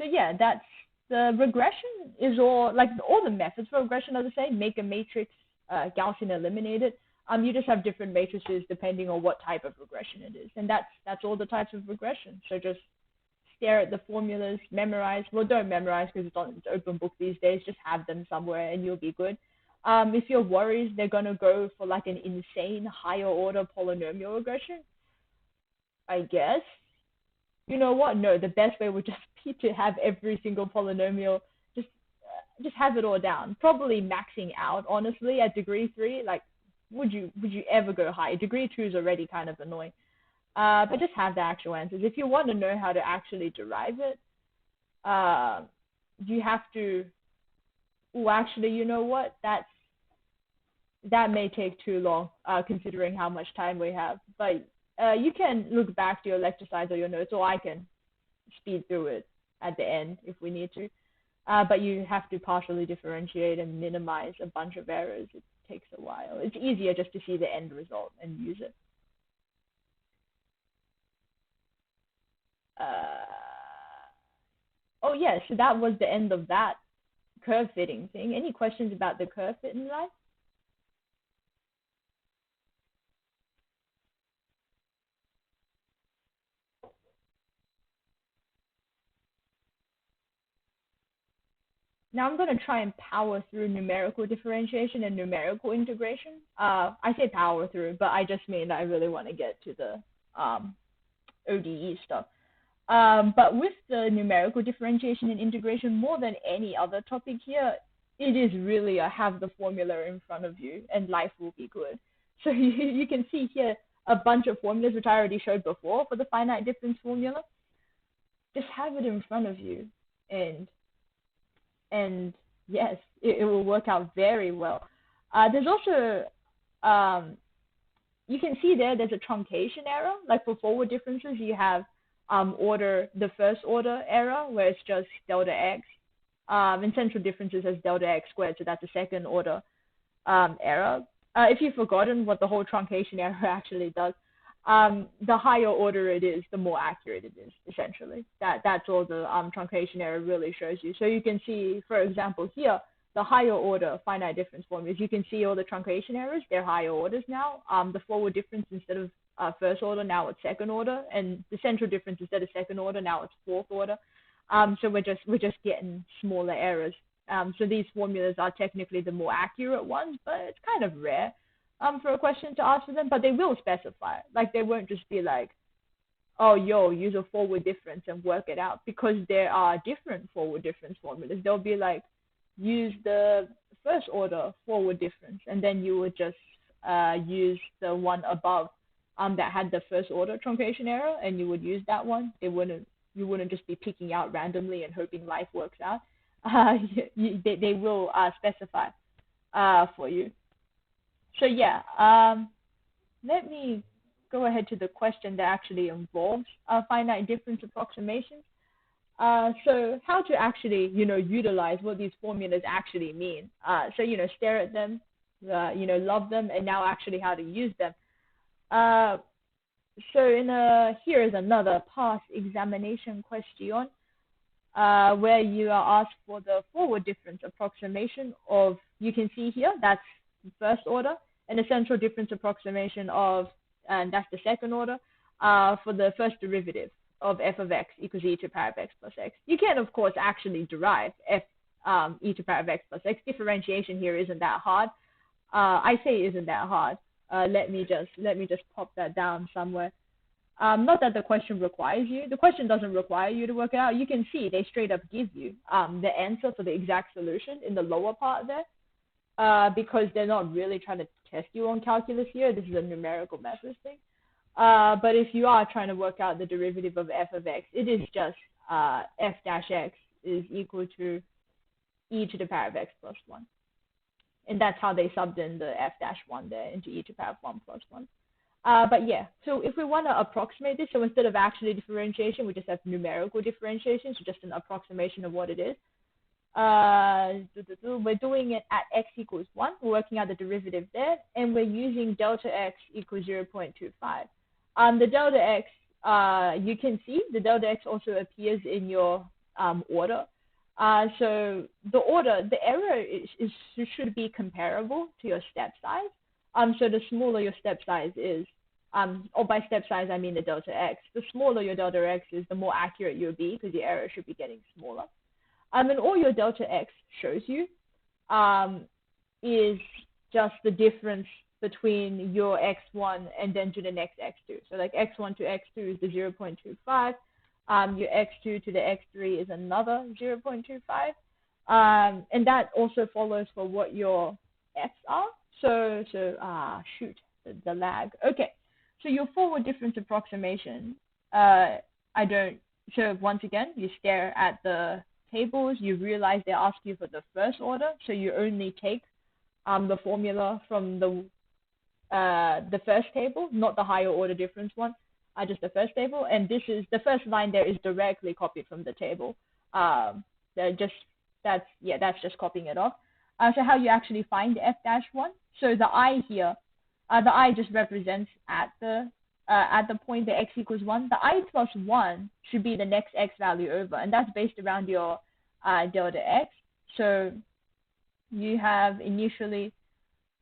yeah, that's the regression is all the methods for regression are the same. Make a matrix, Gaussian eliminate it. You just have different matrices depending on what type of regression it is, and that's all the types of regression. So just stare at the formulas, memorize. Well, don't memorize because it's open book these days. Just have them somewhere, and you'll be good. If you're worried they're gonna go for an insane higher order polynomial regression, I guess. You know what? No, the best way would just be to have every single polynomial, just have it all down. Probably maxing out, honestly, at degree 3. Would you ever go high? Degree 2 is already kind of annoying. But just have the actual answers. If you want to know how to actually derive it, you have to. Oh, actually, you know what? That may take too long, considering how much time we have. But you can look back to your lecture slides or your notes, or I can speed through it at the end if we need to. But you have to partially differentiate and minimize a bunch of errors. It takes a while. it's easier just to see the end result and use it. Oh yeah, so that was the end of that curve fitting thing. Any questions about the curve fitting line? Now I'm going to try and power through numerical differentiation and numerical integration. I say power through, but I just mean I really want to get to the ODE stuff. But with the numerical differentiation and integration, more than any other topic here, it is really a have the formula in front of you and life will be good. So you can see here a bunch of formulas, which I already showed before for the finite difference formula. Just have it in front of you, and yes, it will work out very well. There's also, you can see there's a truncation error. Like for forward differences, you have the first order error where it's just delta x. And central differences as delta x squared, so that's a second order error. If you've forgotten what the whole truncation error actually does, the higher order it is, the more accurate it is, essentially. That's all the truncation error really shows you. So you can see, for example, here, the higher order finite difference formulas, you can see all the truncation errors, they're higher orders now. The forward difference instead of first order, now it's second order, and the central difference instead of second order, now it's fourth order. So we're just getting smaller errors. So these formulas are technically the more accurate ones, but it's kind of rare for a question to ask for them, but they will specify. Like they won't just be like, oh, use a forward difference and work it out, because there are different forward difference formulas. They'll be like, use the first order forward difference, and then you would just use the one above that had the first order truncation error, and you would use that one. You wouldn't just be picking out randomly and hoping life works out. They will specify for you. So yeah, let me go ahead to the question that actually involves finite difference approximations. So how to actually, utilize what these formulas actually mean. So, stare at them, love them, and now actually how to use them. So here is another past examination question where you are asked for the forward difference approximation of, you can see here, that's the first order, and the central difference approximation of, and that's the second order, for the first derivative of f of x equals e to the power of x plus x. You can, of course, actually derive e to the power of x plus x. Differentiation here isn't that hard. I say it isn't that hard. Let me just pop that down somewhere. Not that the question requires you. The question doesn't require you to work it out. You can see they straight up give you the answer for the exact solution in the lower part there, because they're not really trying to test you on calculus here. This is a numerical methods thing. But if you are trying to work out the derivative of f of x, it is just f dash x is equal to e to the power of x plus 1. And that's how they subbed in the f dash 1 there into e to the power of 1 plus 1. But yeah, so if we want to approximate this, so instead of actually differentiation, we just have numerical differentiation, so just an approximation of what it is. We're doing it at x equals 1. We're working out the derivative there, and we're using delta x equals 0.25. The delta x, you can see the delta x also appears in your order. So the error should be comparable to your step size. So the smaller your step size is, or by step size I mean the delta x, the smaller your delta x is, the more accurate you'll be, because your error should be getting smaller. And all your delta x shows you is just the difference between your x1 and then to the next x2. So like x1 to x2 is the 0.25. Your x2 to the x3 is another 0.25. And that also follows for what your f's are. So shoot, the lag. Okay, so your forward difference approximation, so once again, you stare at the tables, you realize they ask you for the first order, so you only take the formula from the first table, not the higher order difference one, just the first table, and this is the first line there is directly copied from the table. That's just copying it off. So how you actually find f-1. So the I here, the I just represents at the point that x equals 1. The I plus 1 should be the next x value over, and that's based around your delta x. So you have initially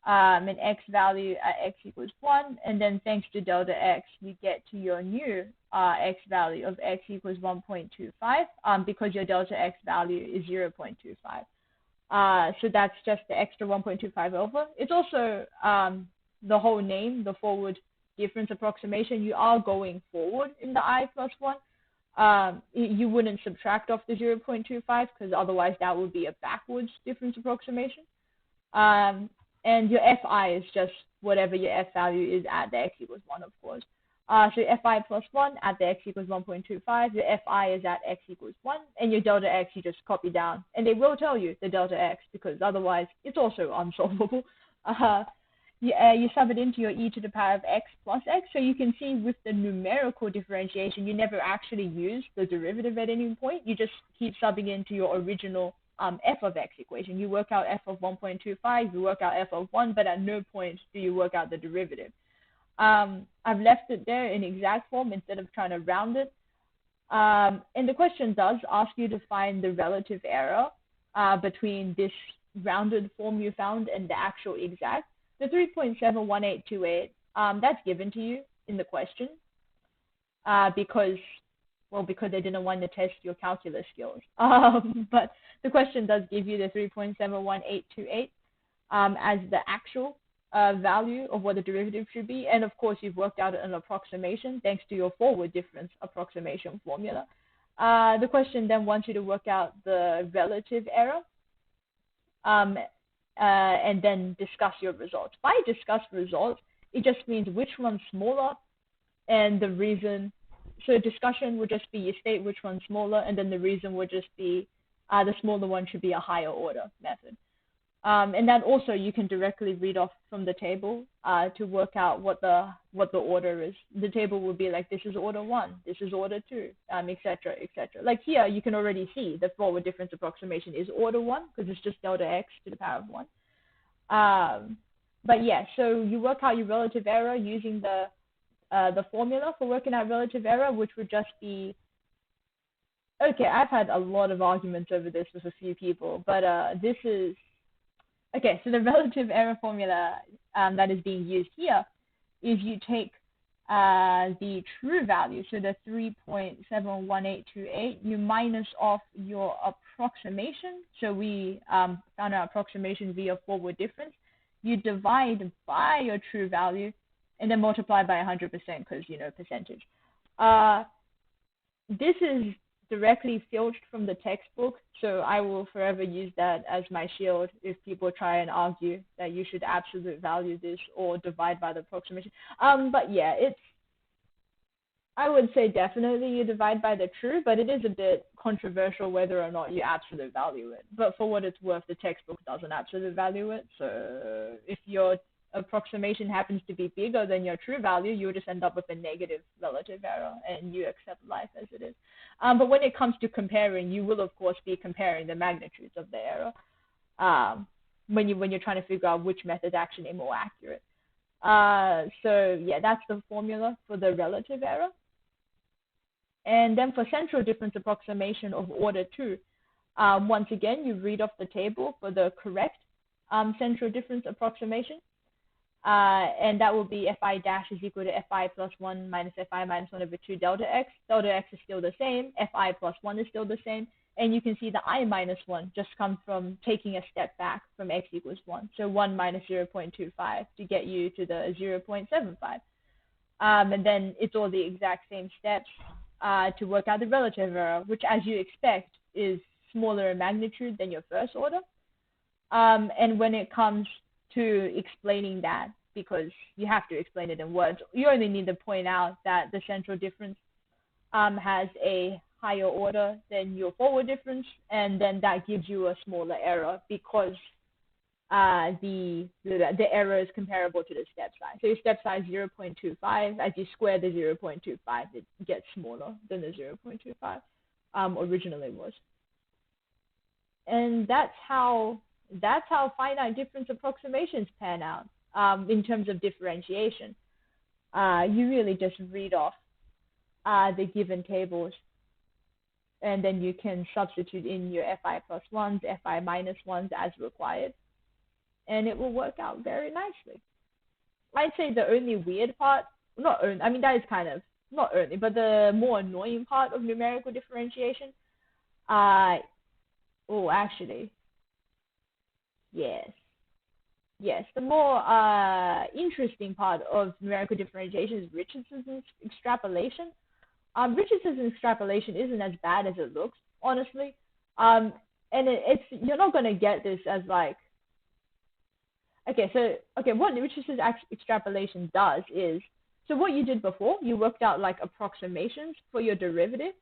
an x value at x equals 1, and then thanks to delta x, you get to your new x value of x equals 1.25 because your delta x value is 0.25. So that's just the extra 1.25 over. It's also the whole name, the forward difference approximation. You are going forward in the I plus 1. You wouldn't subtract off the 0.25 because otherwise that would be a backwards difference approximation. And your fi is just whatever your f value is at the x equals 1, of course. So fi plus 1 at the x equals 1.25, your fi is at x equals 1, and your delta x you just copy down. And they will tell you the delta x because otherwise it's also unsolvable. You sub it into your e to the power of x plus x. So you can see with the numerical differentiation, you never actually use the derivative at any point. You just keep subbing into your original f of x equation. You work out f of 1.25, you work out f of 1, but at no point do you work out the derivative. I've left it there in exact form instead of trying to round it. And the question does ask you to find the relative error between this rounded form you found and the actual exact. The 3.71828, that's given to you in the question because they didn't want to test your calculus skills. But the question does give you the 3.71828 as the actual value of what the derivative should be. And of course, you've worked out an approximation thanks to your forward difference approximation formula. The question then wants you to work out the relative error and then discuss your results. By discuss results, it just means which one's smaller and the reason. So discussion would just be you state which one's smaller, and then the reason would just be the smaller one should be a higher order method. And then also you can directly read off from the table to work out what the order is. The table will be like, this is order 1, this is order 2, etc., etc. Like here, you can already see the forward difference approximation is order 1 because it's just delta x to the power of 1. But yeah, so you work out your relative error using the formula for working out relative error, which would just be, okay, I've had a lot of arguments over this with a few people, but this is, okay, so the relative error formula that is being used here is you take the true value, so the 3.71828, you minus off your approximation. So we found our approximation via forward difference. You divide by your true value and then multiply by 100% because, you know, percentage. This is directly filched from the textbook, so I will forever use that as my shield if people try and argue that you should absolute value this or divide by the approximation. But yeah, I would say definitely you divide by the true, but it is a bit controversial whether or not you absolute value it. But for what it's worth, the textbook doesn't absolute value it. So if your approximation happens to be bigger than your true value, you just end up with a negative relative error and you accept life as it is. But when it comes to comparing, you will of course be comparing the magnitudes of the error when you're trying to figure out which method is actually more accurate. So yeah, that's the formula for the relative error. And then for central difference approximation of order 2, once again, you read off the table for the correct central difference approximation. And that will be fi dash is equal to fi plus 1 minus fi minus 1 over 2 delta x. Delta x is still the same. Fi plus 1 is still the same. And you can see the I minus 1 just comes from taking a step back from x equals 1. So 1 minus 0.25 to get you to the 0.75. And then it's all the exact same steps to work out the relative error, which, as you expect, is smaller in magnitude than your first order. And when it comes to explaining that, because you have to explain it in words, you only need to point out that the central difference has a higher order than your forward difference, and then that gives you a smaller error because the error is comparable to the step size. So your step size is 0.25. As you square the 0.25, it gets smaller than the 0.25 originally was. And that's how That's how finite difference approximations pan out in terms of differentiation. You really just read off the given tables, and then you can substitute in your fi plus ones, fi minus ones as required, and it will work out very nicely. I'd say the only weird part, not only, I mean, that is kind of, not only, but the more annoying part of numerical differentiation, actually, yes. Yes, the more interesting part of numerical differentiation is Richardson's extrapolation. Richardson's extrapolation isn't as bad as it looks, honestly. And it's you're not gonna get this as like, what Richardson's extrapolation does is, so what you did before, you worked out like approximations for your derivative.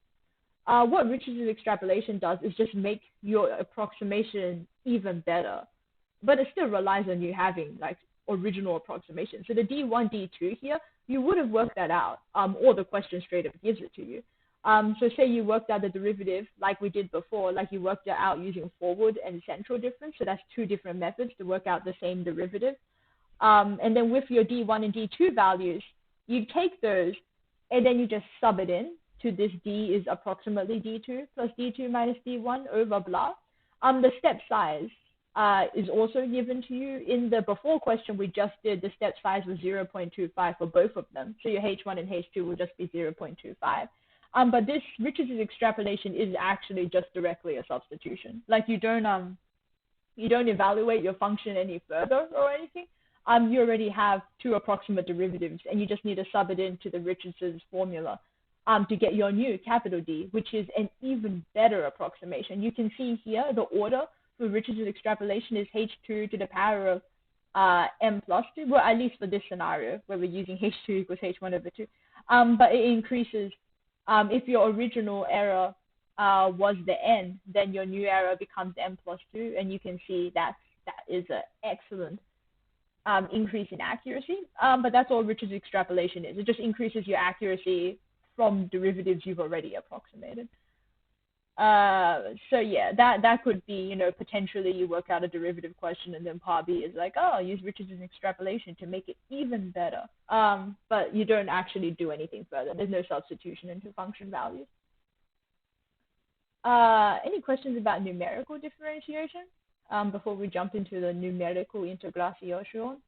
What Richardson's extrapolation does is just make your approximation even better, but it still relies on you having like original approximation. So the D1, D2 here, you would have worked that out, or the question straight up gives it to you. So say you worked out the derivative like we did before, like you worked it out using forward and central difference. So that's two different methods to work out the same derivative. And then with your D1 and D2 values, you take those and then you just sub it in to this D is approximately D2 plus D2 minus D1 over blah. The step size is also given to you. In the before question we just did, the step size was 0.25 for both of them. So your H1 and H2 will just be 0.25. But this Richardson's extrapolation is actually just directly a substitution. Like you don't evaluate your function any further or anything. You already have two approximate derivatives, and you just need to sub it into the Richardson's formula to get your new capital D, which is an even better approximation. You can see here the order for Richardson's extrapolation is H2 to the power of m plus 2, well, at least for this scenario where we're using H2 equals H1 over 2. But it increases. If your original error was the n, then your new error becomes m plus 2, and you can see that is an excellent increase in accuracy. But that's all Richardson's extrapolation is. It just increases your accuracy from derivatives you've already approximated. So yeah, that could be, potentially you work out a derivative question and then part B is like, oh, use Richardson's extrapolation to make it even better. But you don't actually do anything further. There's no substitution into function values. Any questions about numerical differentiation before we jump into the numerical integration?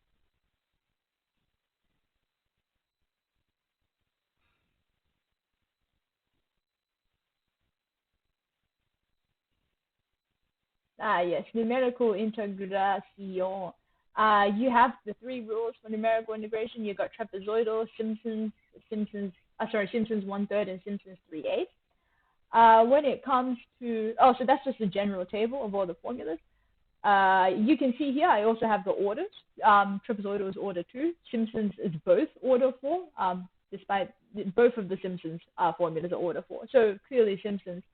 Yes, numerical integration. You have the three rules for numerical integration. You've got trapezoidal, Simpsons 1/3 and Simpsons 3/8. When it comes to, so that's just a general table of all the formulas. You can see here I also have the orders. Trapezoidal is order 2. Simpsons is both order 4, despite both of the Simpsons formulas are order 4. So clearly Simpsons,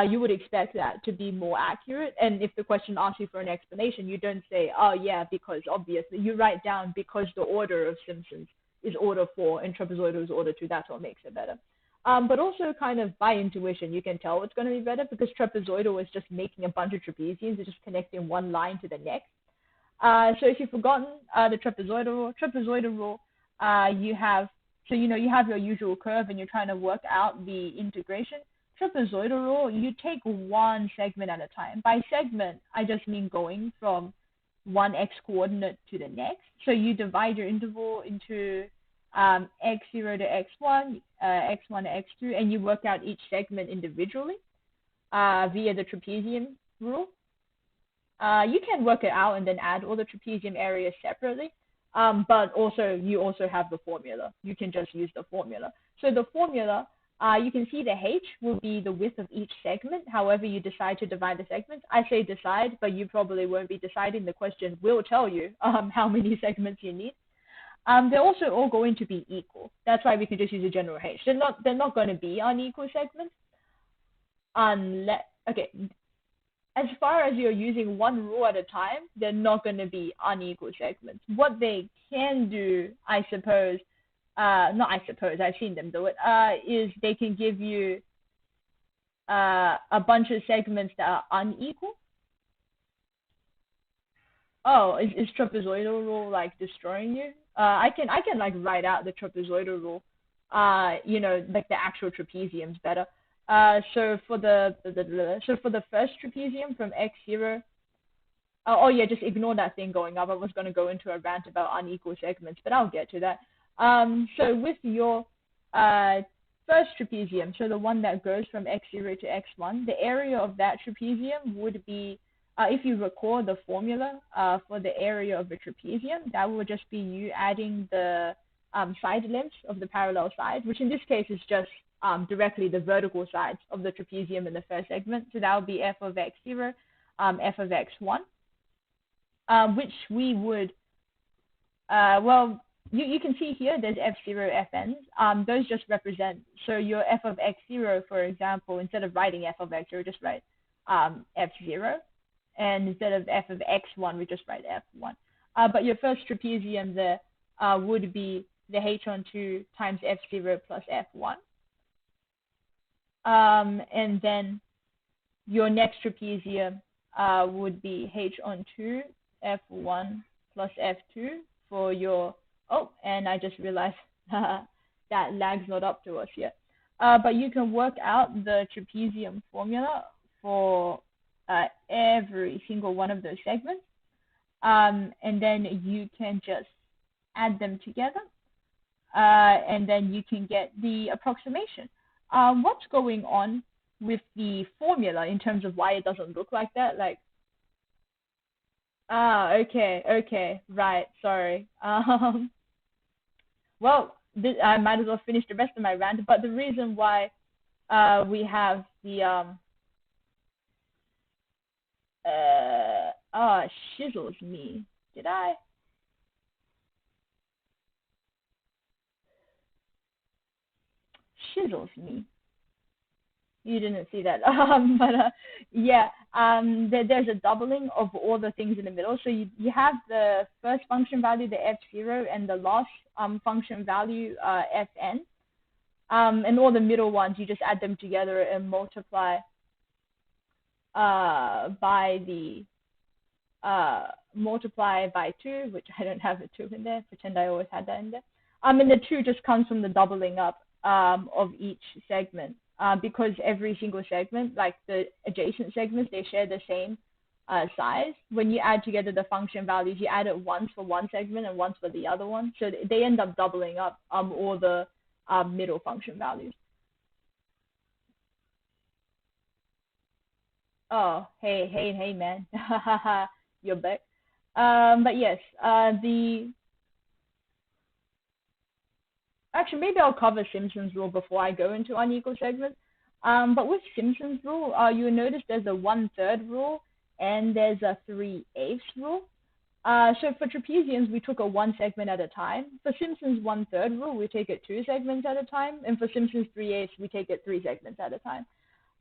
you would expect that to be more accurate. And if the question asks you for an explanation, you don't say, oh yeah, because obviously. You write down because the order of Simpsons is order 4 and trapezoidal is order 2. That's what makes it better. But also kind of by intuition, you can tell it's going to be better because trapezoidal is just making a bunch of trapeziums. It's just connecting one line to the next. So if you've forgotten the trapezoidal rule, you have your usual curve and you're trying to work out the integration. Trapezoidal rule, you take one segment at a time. By segment, I just mean going from one x coordinate to the next. So you divide your interval into x0 to x1, x1 to x2, and you work out each segment individually via the trapezium rule. You can work it out and then add all the trapezium areas separately, but you also have the formula. You can just use the formula. So the formula, you can see the h will be the width of each segment, however you decide to divide the segments. I say decide, but you probably won't be deciding. The question will tell you how many segments you need. They're also all going to be equal. That's why we can just use a general h. They're not going to be unequal segments unless, as far as you're using one rule at a time, they're not going to be unequal segments. What they can do, I've seen them do it, is they can give you a bunch of segments that are unequal. Oh, is trapezoidal rule like destroying you? I can like write out the trapezoidal rule. Like the actual trapezium's better. So for the first trapezium from x0. Oh yeah, just ignore that thing going up. I was going to go into a rant about unequal segments, but I'll get to that. So with your first trapezium, so the one that goes from x0 to x1, the area of that trapezium would be, if you recall the formula for the area of a trapezium, that would just be you adding the side lengths of the parallel sides, which in this case is just directly the vertical sides of the trapezium in the first segment. So that would be f of x0, f of x1. Which we would, well, you can see here there's f0, fn's. Those just represent, so your f of x0, for example, instead of writing f of x0, just write f0. And instead of f of x1, we just write f1. But your first trapezium there would be the h(2) times f0 plus f1. And then your next trapezium would be h(2) f1 plus f2 for your, oh, and I just realized that lag's not up to us yet. But you can work out the trapezium formula for every single one of those segments. And then you can just add them together. And then you can get the approximation. What's going on with the formula in terms of why it doesn't look like that? Like, okay, right, sorry. Well, I might as well finish the rest of my rant, but the reason why we have the, shizzles me. Did I? Shizzles me. You didn't see that. But yeah, there's a doubling of all the things in the middle. So you have the first function value, the f0, and the last function value, fn. And all the middle ones, you just add them together and multiply by the multiply by 2, which I don't have a 2 in there. Pretend I always had that in there. And the 2 just comes from the doubling up of each segment. Because every single segment, like the adjacent segments, they share the same size. When you add together the function values, you add it once for one segment and once for the other one. So they end up doubling up all the middle function values. Oh, hey, man. You're back. But yes, actually, maybe I'll cover Simpson's rule before I go into unequal segments. But with Simpson's rule, you'll notice there's a 1/3 rule and there's a 3/8 rule. So for trapeziums, we took a 1 segment at a time. For Simpson's 1/3 rule, we take it 2 segments at a time. And for Simpson's 3/8, we take it 3 segments at a time.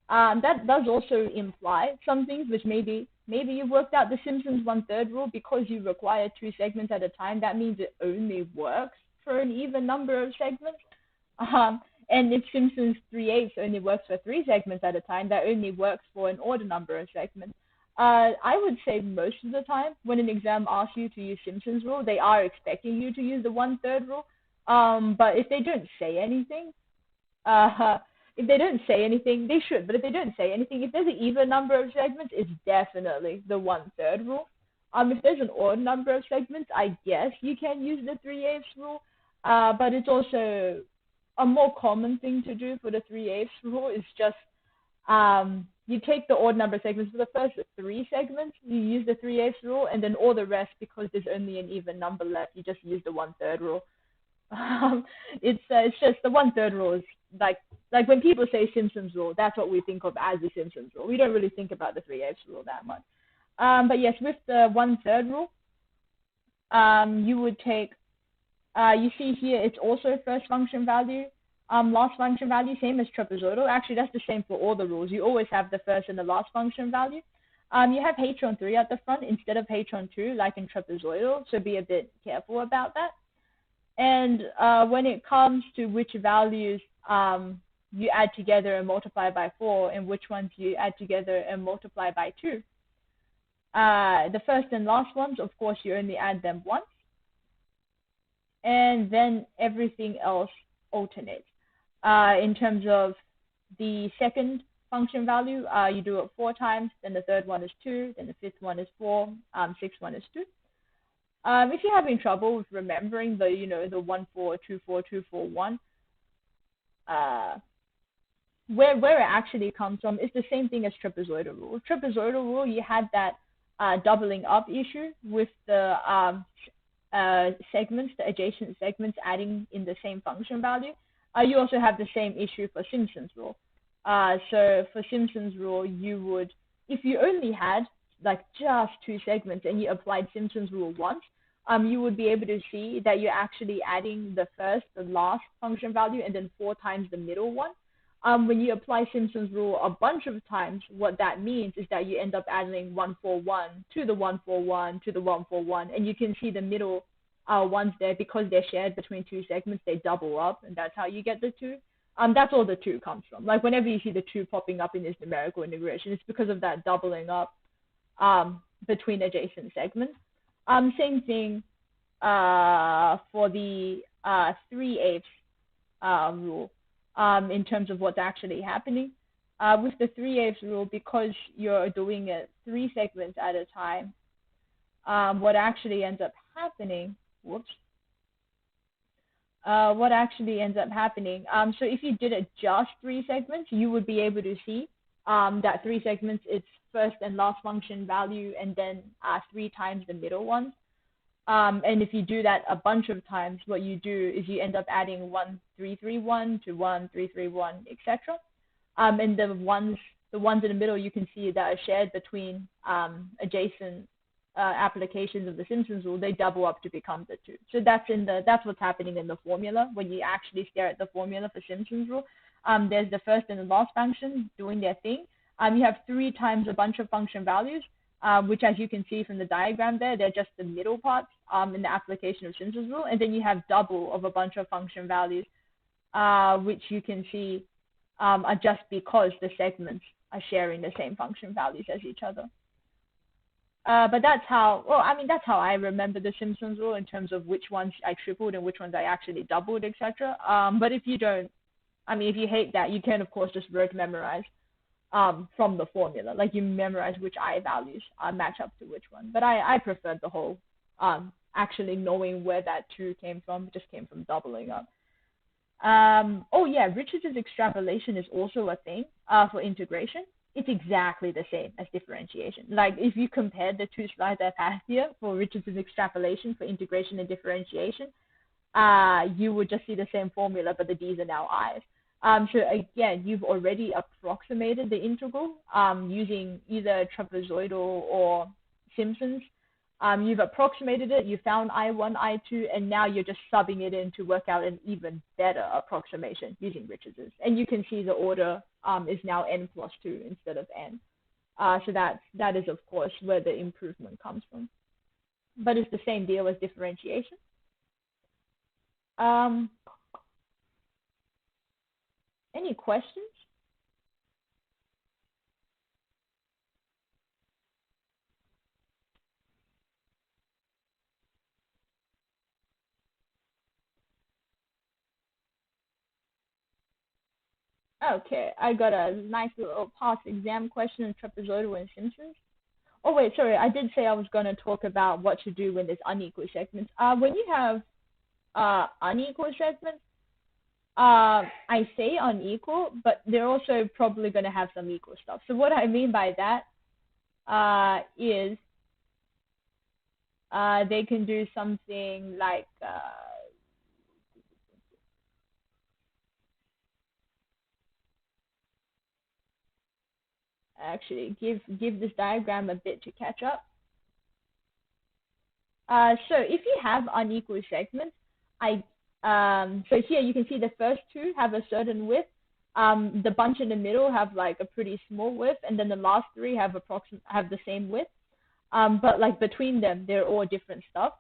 That does also imply some things, which maybe you worked out the Simpson's 1/3 rule because you require 2 segments at a time. That means it only works for an even number of segments. And if Simpson's 3/8 only works for 3 segments at a time, that only works for an order number of segments. I would say most of the time when an exam asks you to use Simpson's rule, they are expecting you to use the 1/3 rule. But if they don't say anything, they should. But if they don't say anything, if there's an even number of segments, it's definitely the 1/3 rule. If there's an odd number of segments, I guess you can use the 3/8 rule. But it's also a more common thing to do for the 3/8 rule is just you take the odd number of segments for the first 3 segments, you use the 3/8 rule, and then all the rest, because there's only an even number left, you just use the 1/3 rule. It's just the 1/3 rule is like when people say Simpson's rule, that's what we think of as the Simpson's rule. We don't really think about the 3/8 rule that much. But yes, with the 1/3 rule, you would take, you see here, it's also first function value, last function value, same as trapezoidal. Actually, that's the same for all the rules. You always have the first and the last function value. You have h(3) at the front instead of h(2) like in trapezoidal, so be a bit careful about that. And when it comes to which values you add together and multiply by 4 and which ones you add together and multiply by 2, The first and last ones, of course, you only add them once, and then everything else alternates. In terms of the second function value, you do it 4 times, then the third one is 2, then the fifth one is 4, sixth one is 2. If you're having trouble with remembering the 1 4 2 4 2 4 1, where it actually comes from is the same thing as trapezoidal rule. Trapezoidal rule, you had that doubling up issue with the segments, the adjacent segments adding in the same function value. You also have the same issue for Simpson's rule. So for Simpson's rule, you would, if you only had like just 2 segments and you applied Simpson's rule once, you would be able to see that you're actually adding the first, the last function value, and then 4 times the middle one. When you apply Simpson's rule a bunch of times, what that means is that you end up adding 141 to the 141 to the 141, and you can see the middle ones there, because they're shared between 2 segments, they double up, and that's how you get the 2. That's all the 2 comes from. Like whenever you see the 2 popping up in this numerical integration, it's because of that doubling up between adjacent segments. Same thing for the 3/8 rule. In terms of what's actually happening. With the 3/8 rule, because you're doing it 3 segments at a time, what actually ends up happening, so if you did it just 3 segments, you would be able to see that 3 segments, it's first and last function value, and then 3 times the middle one. And if you do that a bunch of times, what you do is you end up adding 1 3 3 1 to 1 3 3 1, etc. And the ones in the middle, you can see that are shared between adjacent applications of the Simpsons rule. They double up to become the 2. So that's what's happening in the formula when you actually stare at the formula for Simpson's rule. There's the first and the last function doing their thing. You have 3 times a bunch of function values, which, as you can see from the diagram there, they're just the middle parts in the application of Simpson's rule. And then you have double of a bunch of function values, which you can see are just because the segments are sharing the same function values as each other. But that's how I remember the Simpsons rule in terms of which ones I tripled and which ones I actually doubled, etc. But if you don't, if you hate that, you can, of course, just word memorize from the formula. Like you memorize which I values match up to which one. But I preferred the whole actually knowing where that 2 came from. It just came from doubling up. Oh yeah, Richards's extrapolation is also a thing for integration. It's exactly the same as differentiation. Like if you compare the 2 slides I've had here for Richards's extrapolation for integration and differentiation, you would just see the same formula, but the D's are now I's. So again, you've already approximated the integral using either trapezoidal or Simpsons. You've approximated it, you found I1, I2, and now you're just subbing it in to work out an even better approximation using Richards's. And you can see the order is now n plus 2 instead of n. So that is, of course, where the improvement comes from. But it's the same deal as differentiation. Any questions? Okay, I got a nice little past exam question in trapezoidal and Simpsons. Oh wait, sorry, I did say I was going to talk about what to do when there's unequal segments. When you have unequal segments, I say unequal, but they're also probably going to have some equal stuff. So what I mean by that is they can do something like actually give this diagram a bit to catch up. So if you have unequal segments, so here you can see the first 2 have a certain width. The bunch in the middle have like a pretty small width, and then the last 3 have the same width. But like between them, they're all different stuff.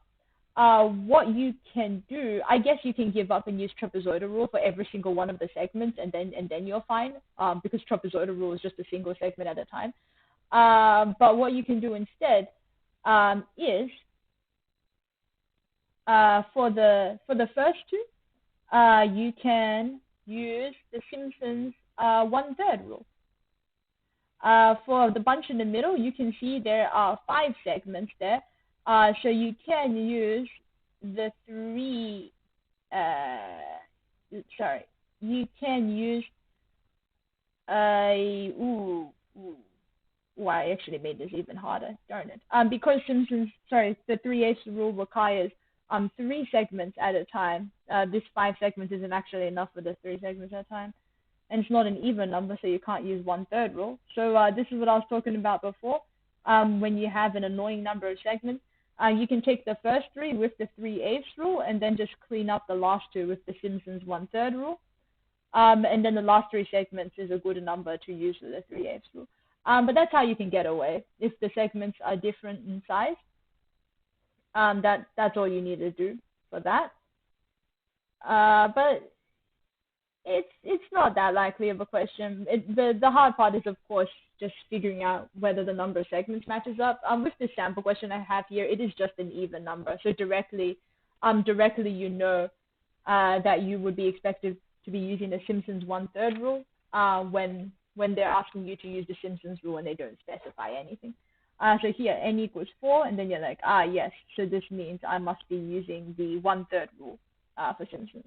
What you can do, I guess you can give up and use trapezoidal rule for every single one of the segments, and then you're fine, because trapezoidal rule is just a single segment at a time. But what you can do instead is for the first two, you can use the Simpsons 1/3 rule. For the bunch in the middle, you can see there are 5 segments there. So you can use the you can use I actually made this even harder, darn it. Because the 3/8 rule requires 3 segments at a time. This 5 segments isn't actually enough for the 3 segments at a time. And it's not an even number, so you can't use 1/3 rule. So this is what I was talking about before. When you have an annoying number of segments, you can take the first 3 with the 3/8 rule and then just clean up the last 2 with the Simpsons 1/3 rule. And then the last 3 segments is a good number to use for the 3/8 rule. But that's how you can get away if the segments are different in size. That's all you need to do for that. But it's not that likely of a question. The hard part is, of course, just figuring out whether the number of segments matches up. With this sample question I have here, it is just an even number. So directly you know that you would be expected to be using the Simpsons 1/3 rule when they're asking you to use the Simpsons rule and they don't specify anything. So here n equals 4, and then you're like, yes, so this means I must be using the 1/3 rule for Simpsons.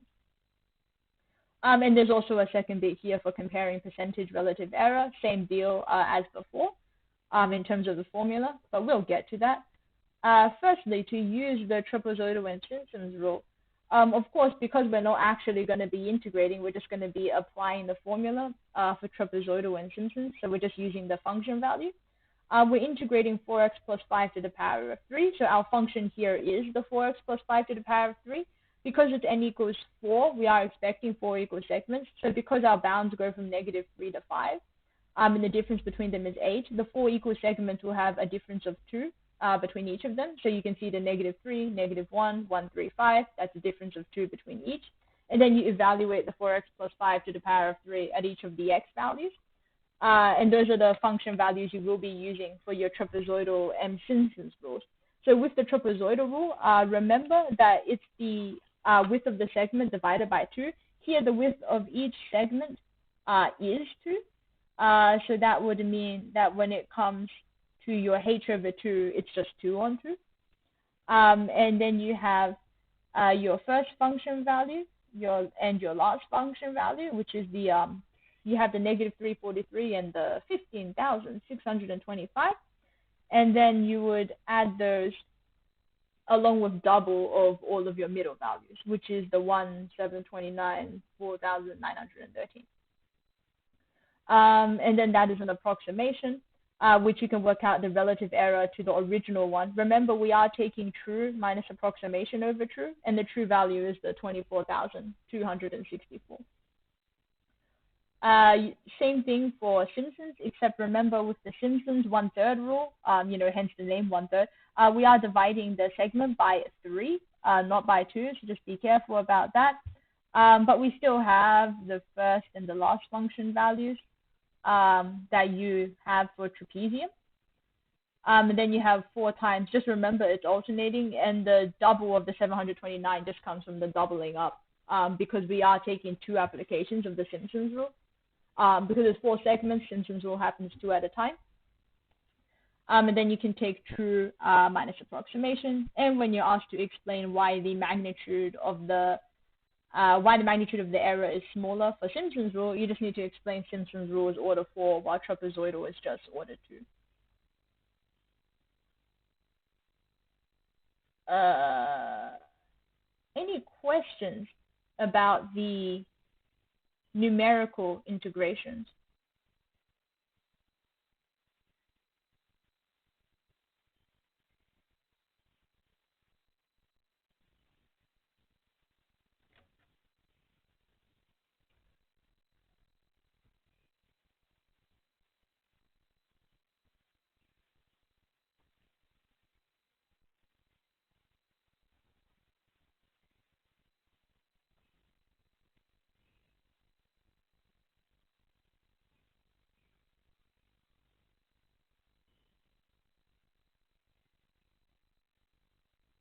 And there's also a second bit here for comparing percentage relative error, same deal as before in terms of the formula, but we'll get to that. Firstly, to use the trapezoidal and Simpsons rule, of course, because we're not actually going to be integrating, we're just going to be applying the formula for trapezoidal and Simpsons, so we're just using the function value. We're integrating 4x plus 5 to the power of 3, so our function here is the 4x plus 5 to the power of 3. Because it's n equals 4, we are expecting 4 equal segments. So because our bounds go from -3 to 5, and the difference between them is 8, the 4 equal segments will have a difference of 2 between each of them. So you can see the -3, -1, 1, 3, 5. That's a difference of 2 between each. And then you evaluate the 4x plus 5 to the power of 3 at each of the x values. And those are the function values you will be using for your trapezoidal and Simpsons rules. So with the trapezoidal rule, remember that it's the width of the segment divided by 2. Here, the width of each segment is 2. So that would mean that when it comes to your h over 2, it's just 2 on 2. And then you have your first function value and your last function value, which is the you have the -343 and the 15,625. And then you would add those along with double of all of your middle values, which is the 1,729, 4,913. And then that is an approximation, which you can work out the relative error to the original one. Remember, we are taking true minus approximation over true, and the true value is the 24,264. Same thing for Simpsons, except remember with the Simpsons 1/3 rule, hence the name 1/3, we are dividing the segment by 3, not by 2, so just be careful about that. But we still have the first and the last function values that you have for trapezium. And then you have 4 times, just remember it's alternating, and the double of the 729 just comes from the doubling up, because we are taking 2 applications of the Simpsons rule. Because there's 4 segments, Simpsons rule happens 2 at a time. And then you can take true minus approximation. And when you're asked to explain why the magnitude of the error is smaller for Simpsons rule, you just need to explain Simpsons rule is order 4, while trapezoidal is just order 2. Any questions about the numerical integrations?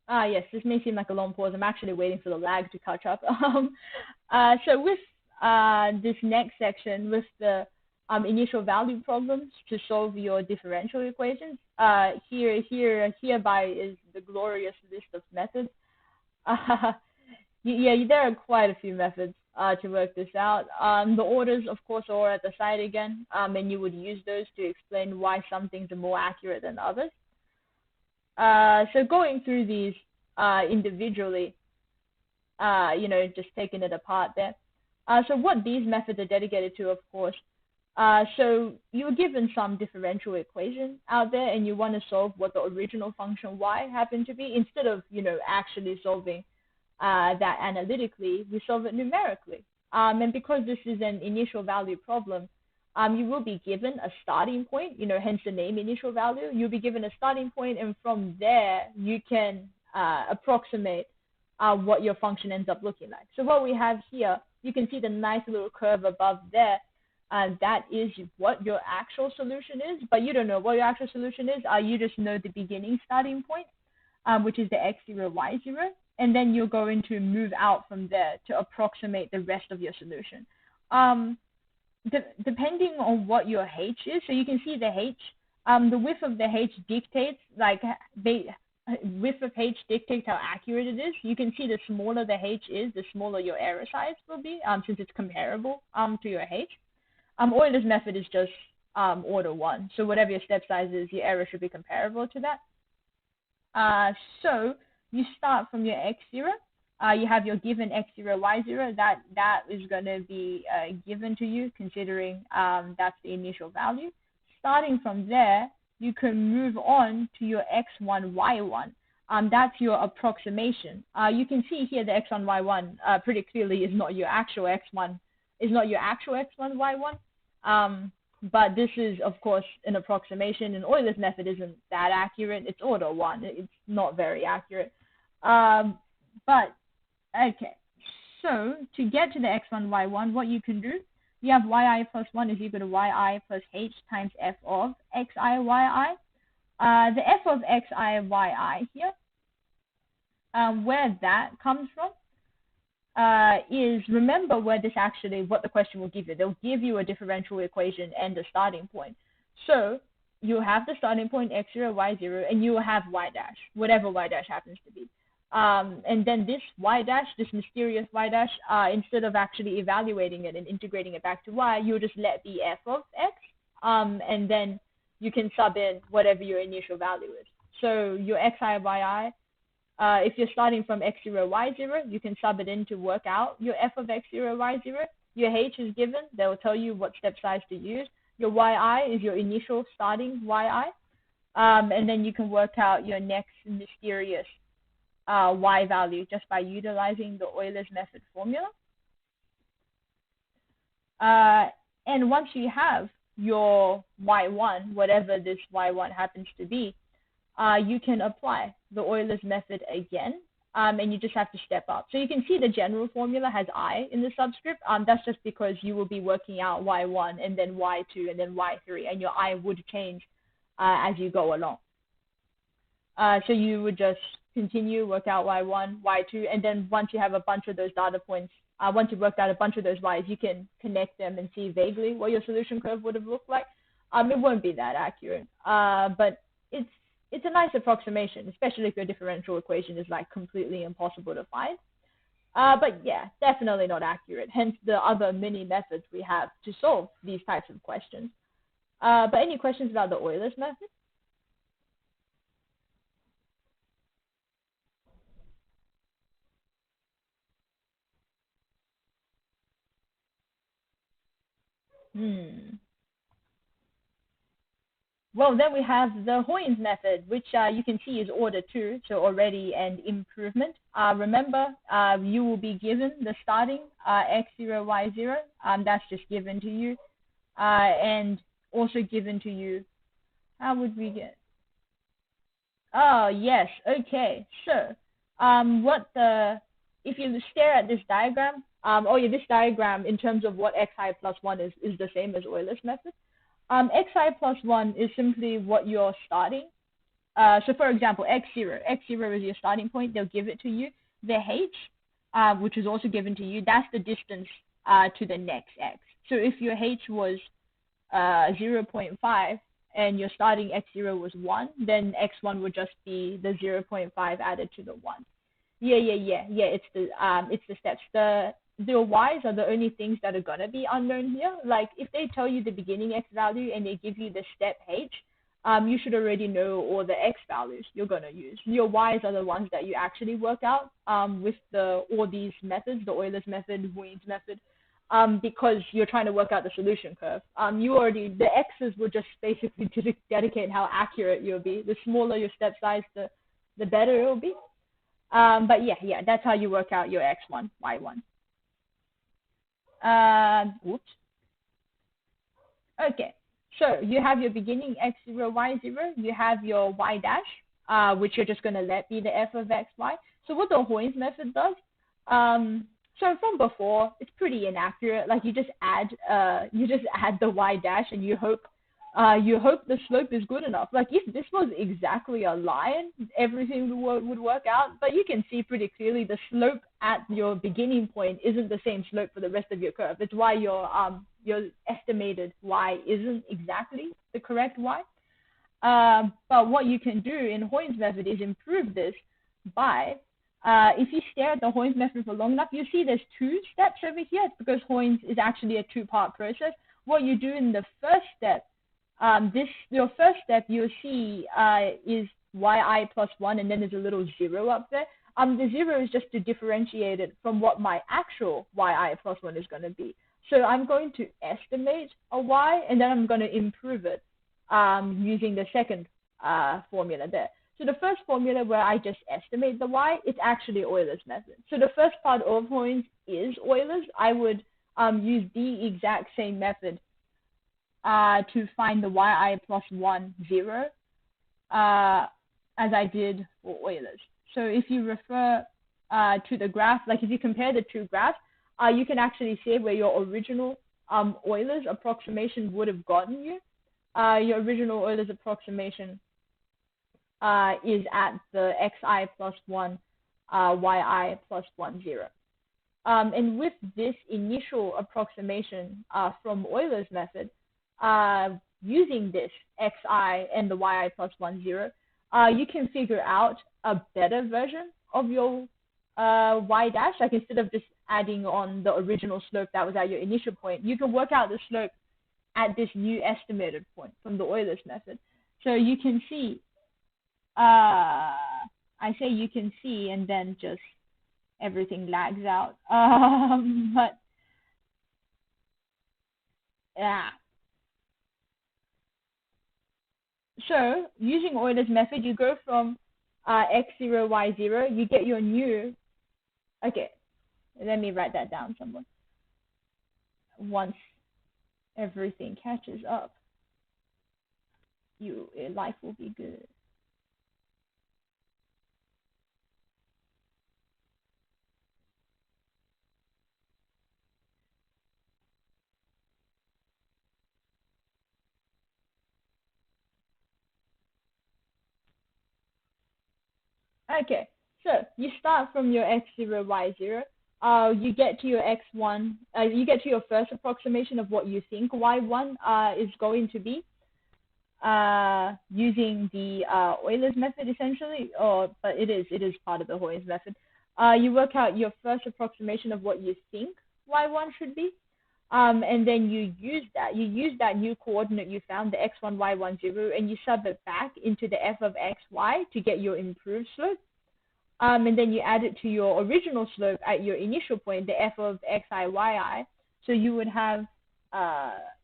Yes, this may seem like a long pause. I'm actually waiting for the lag to catch up. So with this next section, with the initial value problems to solve your differential equations, hereby is the glorious list of methods. Yeah, there are quite a few methods to work this out. The orders, of course, are at the side again, and you would use those to explain why some things are more accurate than others. So going through these individually, just taking it apart there. So what these methods are dedicated to, of course, so you're given some differential equation out there and you want to solve what the original function y happened to be. Instead of, actually solving that analytically, we solve it numerically. And because this is an initial value problem, you will be given a starting point, hence the name initial value. You'll be given a starting point, and from there, you can approximate what your function ends up looking like. So what we have here, you can see the nice little curve above there. That is what your actual solution is, but you don't know what your actual solution is. You just know the beginning starting point, which is the x0, y0, and then you're going to move out from there to approximate the rest of your solution. Depending on what your h is, so you can see the h, the width of the h dictates, width of h dictates how accurate it is. You can see the smaller the h is, the smaller your error size will be, since it's comparable to your h. Euler's method is just order 1. So whatever your step size is, your error should be comparable to that. So you start from your x0. You have your given x0, y0. That is going to be given to you, considering that's the initial value. Starting from there, you can move on to your x1, y1. That's your approximation. You can see here the x1, y1 pretty clearly is not your actual x1, y1. But this is, of course, an approximation, and Euler's method isn't that accurate. It's order 1. It's not very accurate. But, okay. So, to get to the x1, y1, what you can do, you have yi plus 1 is equal to yi plus h times f of xi, yi. The f of xi, yi here, where that comes from, is, remember where this actually, what the question will give you. They'll give you a differential equation and a starting point. So you have the starting point x0, y0, and you will have y dash, whatever y dash happens to be. And then this y dash, this mysterious y dash, instead of actually evaluating it and integrating it back to y, you'll just let be f of x, and then you can sub in whatever your initial value is. So your xi, yi, if you're starting from x0, y0, you can sub it in to work out your f of x0, y0. Your h is given. They will tell you what step size to use. Your yi is your initial starting yi. And then you can work out your next mysterious y value just by utilizing the Euler's method formula. And once you have your y1, whatever this y1 happens to be, you can apply the Euler's method again, and you just have to step up. So you can see the general formula has I in the subscript. That's just because you will be working out y1 and then y2 and then y3, and your I would change as you go along. So you would just continue, work out y1, y2, and then once you have a bunch of those data points, once you've worked out a bunch of those y's, you can connect them and see vaguely what your solution curve would have looked like. It won't be that accurate, but it's a nice approximation, especially if your differential equation is like completely impossible to find. But yeah, definitely not accurate. Hence the other many methods we have to solve these types of questions. But any questions about the Euler's method? Well, then we have the Hoynes method, which you can see is order 2, so already an improvement. Remember, you will be given the starting x0, y0. That's just given to you. And also given to you, how would we get? Oh, yes. Okay. So, if you stare at this diagram, this diagram in terms of what xi plus 1 is the same as Euler's method. Xi plus 1 is simply what you're starting so for example, x0 is your starting point. They'll give it to you. The h, which is also given to you, that's the distance to the next x. So if your h was 0.5 and your starting x0 was 1, then x1 would just be the 0.5 added to the 1. Yeah. It's the steps. The y's are the only things that are gonna be unknown here. Like if they tell you the beginning x value and they give you the step h, you should already know all the x values you're gonna use. Your y's are the ones that you actually work out with all these methods, the Euler's method, Ween's method, because you're trying to work out the solution curve. The x's will just basically dedicate how accurate you'll be. The smaller your step size, the better it'll be. But yeah, that's how you work out your x1, y1. Oops. Okay, so you have your beginning x0, y0. You have your y dash, which you're just going to let be the f of x, y. So what the Hoynes method does, so from before, it's pretty inaccurate. Like you just add the y dash and you hope the slope is good enough. Like if this was exactly a line, everything would work out. But you can see pretty clearly the slope at your beginning point isn't the same slope for the rest of your curve. It's why your estimated y isn't exactly the correct y. But what you can do in Hoynes method is improve this by if you stare at the Hoynes method for long enough, you see there's 2 steps over here. It's because Hoynes is actually a 2-part process. What you do in the first step, your first step you'll see is yi plus 1, and then there's a little 0 up there. The 0 is just to differentiate it from what my actual yi plus 1 is going to be. So I'm going to estimate a y, and then I'm going to improve it using the second formula there. So the first formula where I just estimate the y, it's actually Euler's method. So the first part of Hoynes is Euler's. I would use the exact same method to find the yi plus 1, 0, as I did for Euler's. So if you refer to the graph, like if you compare the 2 graphs, you can actually see where your original Euler's approximation would have gotten you. Your original Euler's approximation is at the xi plus 1, yi plus 1, 0. And with this initial approximation from Euler's method, using this xi and the yi plus 1, 0, you can figure out a better version of your y dash. Like instead of just adding on the original slope that was at your initial point, you can work out the slope at this new estimated point from the Euler's method. So you can see, I say you can see, and then just everything lags out. But yeah. So using Euler's method, you go from x0, y0, you get your new, okay, let me write that down somewhere. Once everything catches up, life will be good. Okay, so you start from your x0, y0. You get to your x1. You get to your first approximation of what you think y1 is going to be using the Euler's method, essentially. But it is part of the Hoynes method. You work out your first approximation of what you think y1 should be. And then you use that new coordinate you found, the x1, y1, 0, and you sub it back into the f of x, y to get your improved slope. And then you add it to your original slope at your initial point, the f of xi, yi. So you would have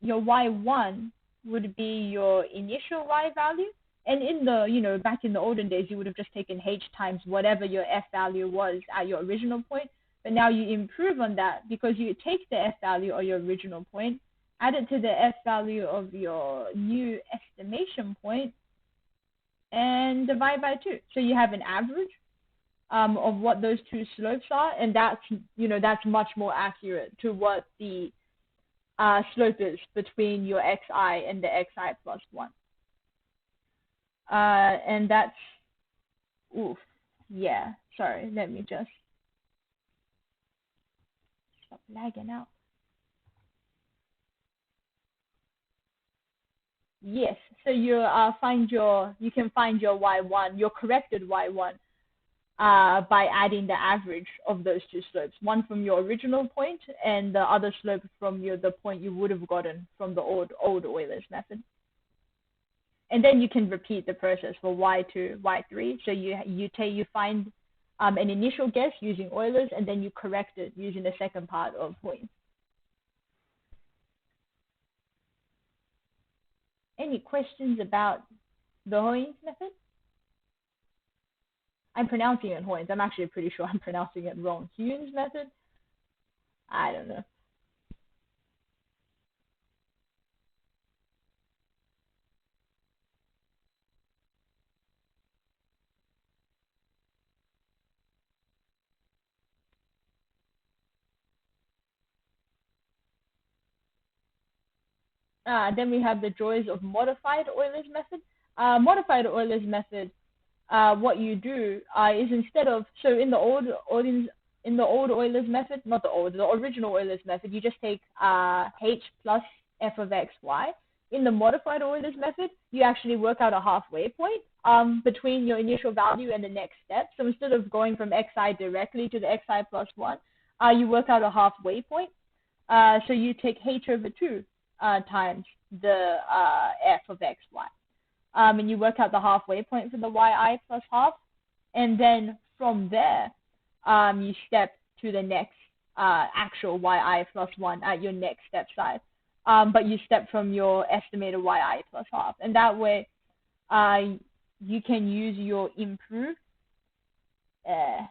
your y1 would be your initial y value. And in the, back in the olden days, you would have just taken h times whatever your f value was at your original point. But now you improve on that because you take the f value of your original point, add it to the f value of your new estimation point, and divide by 2. So you have an average of what those 2 slopes are, and that's much more accurate to what the slope is between your xi and the xi plus 1. And that's, oof, yeah, sorry, let me just stop lagging out. Yes, so you you can find your y1, your corrected y1, by adding the average of those two slopes, one from your original point and the other slope from the point you would have gotten from the old Euler's method. And then you can repeat the process for y2, y3. So you find an initial guess using Euler's, and then you correct it using the second part of Hoynes. Any questions about the Hoynes method? I'm pronouncing it Hoynes. I'm actually pretty sure I'm pronouncing it wrong. Hoynes method? I don't know. Then we have the joys of modified Euler's method. Modified Euler's method, what you do is instead of, so in the old Euler's method, not the original Euler's method, you just take h plus f of x, y. In the modified Euler's method, you actually work out a halfway point between your initial value and the next step. So instead of going from xi directly to the xi plus 1, you work out a halfway point. So you take h over 2 times the f of x, y. And you work out the halfway point for the yi plus half. And then from there, you step to the next actual yi plus 1 at your next step size. But you step from your estimated yi plus half. And that way, you can use your improved, you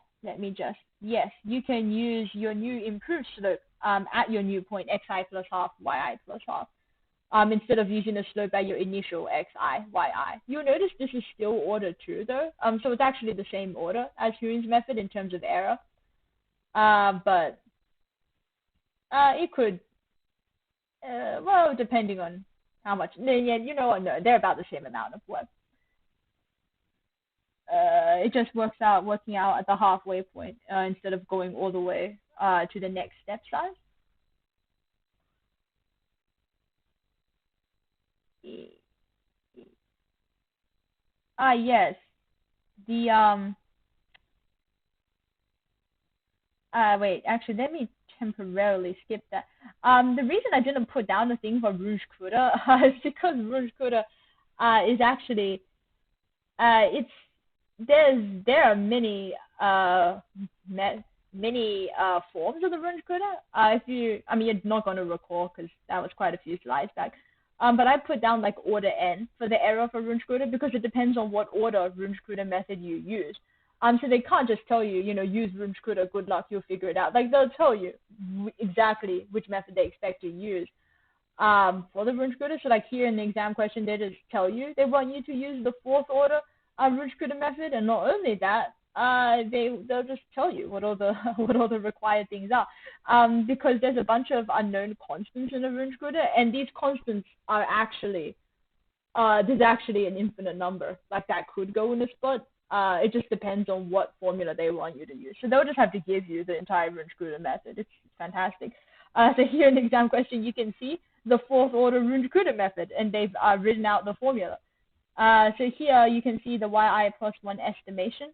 can use your new improved slope at your new point, xi plus half, yi plus half. Instead of using a slope at your initial xi, yi. You'll notice this is still order 2 though. So it's actually the same order as Hoynes' method in terms of error. But it could, well, depending on how much, yeah, you know what, no, they're about the same amount of work. It just working out at the halfway point instead of going all the way to the next step size. Yes. The wait, actually let me temporarily skip that. The reason I didn't put down the thing for Runge-Kutta is because Runge-Kutta is actually there are many forms of the Runge-Kutta. You're not going to recall because that was quite a few slides back. But I put down like order n for the error for Runge-Kutta because it depends on what order Runge-Kutta method you use. So they can't just tell you, use Runge-Kutta, good luck, you'll figure it out. Like they'll tell you exactly which method they expect to use for the Runge-Kutta. So like here in the exam question, they just tell you they want you to use the fourth order Runge-Kutta method, and not only that, they'll just tell you what all the required things are, because there's a bunch of unknown constants in the Runge-Kutta, and these constants are actually there's actually an infinite number like that could go in the spot. It just depends on what formula they want you to use. So they'll just have to give you the entire Runge-Kutta method. It's fantastic. So here in the exam question, you can see the fourth order Runge-Kutta method, and they've written out the formula. So here you can see the yi plus 1 estimation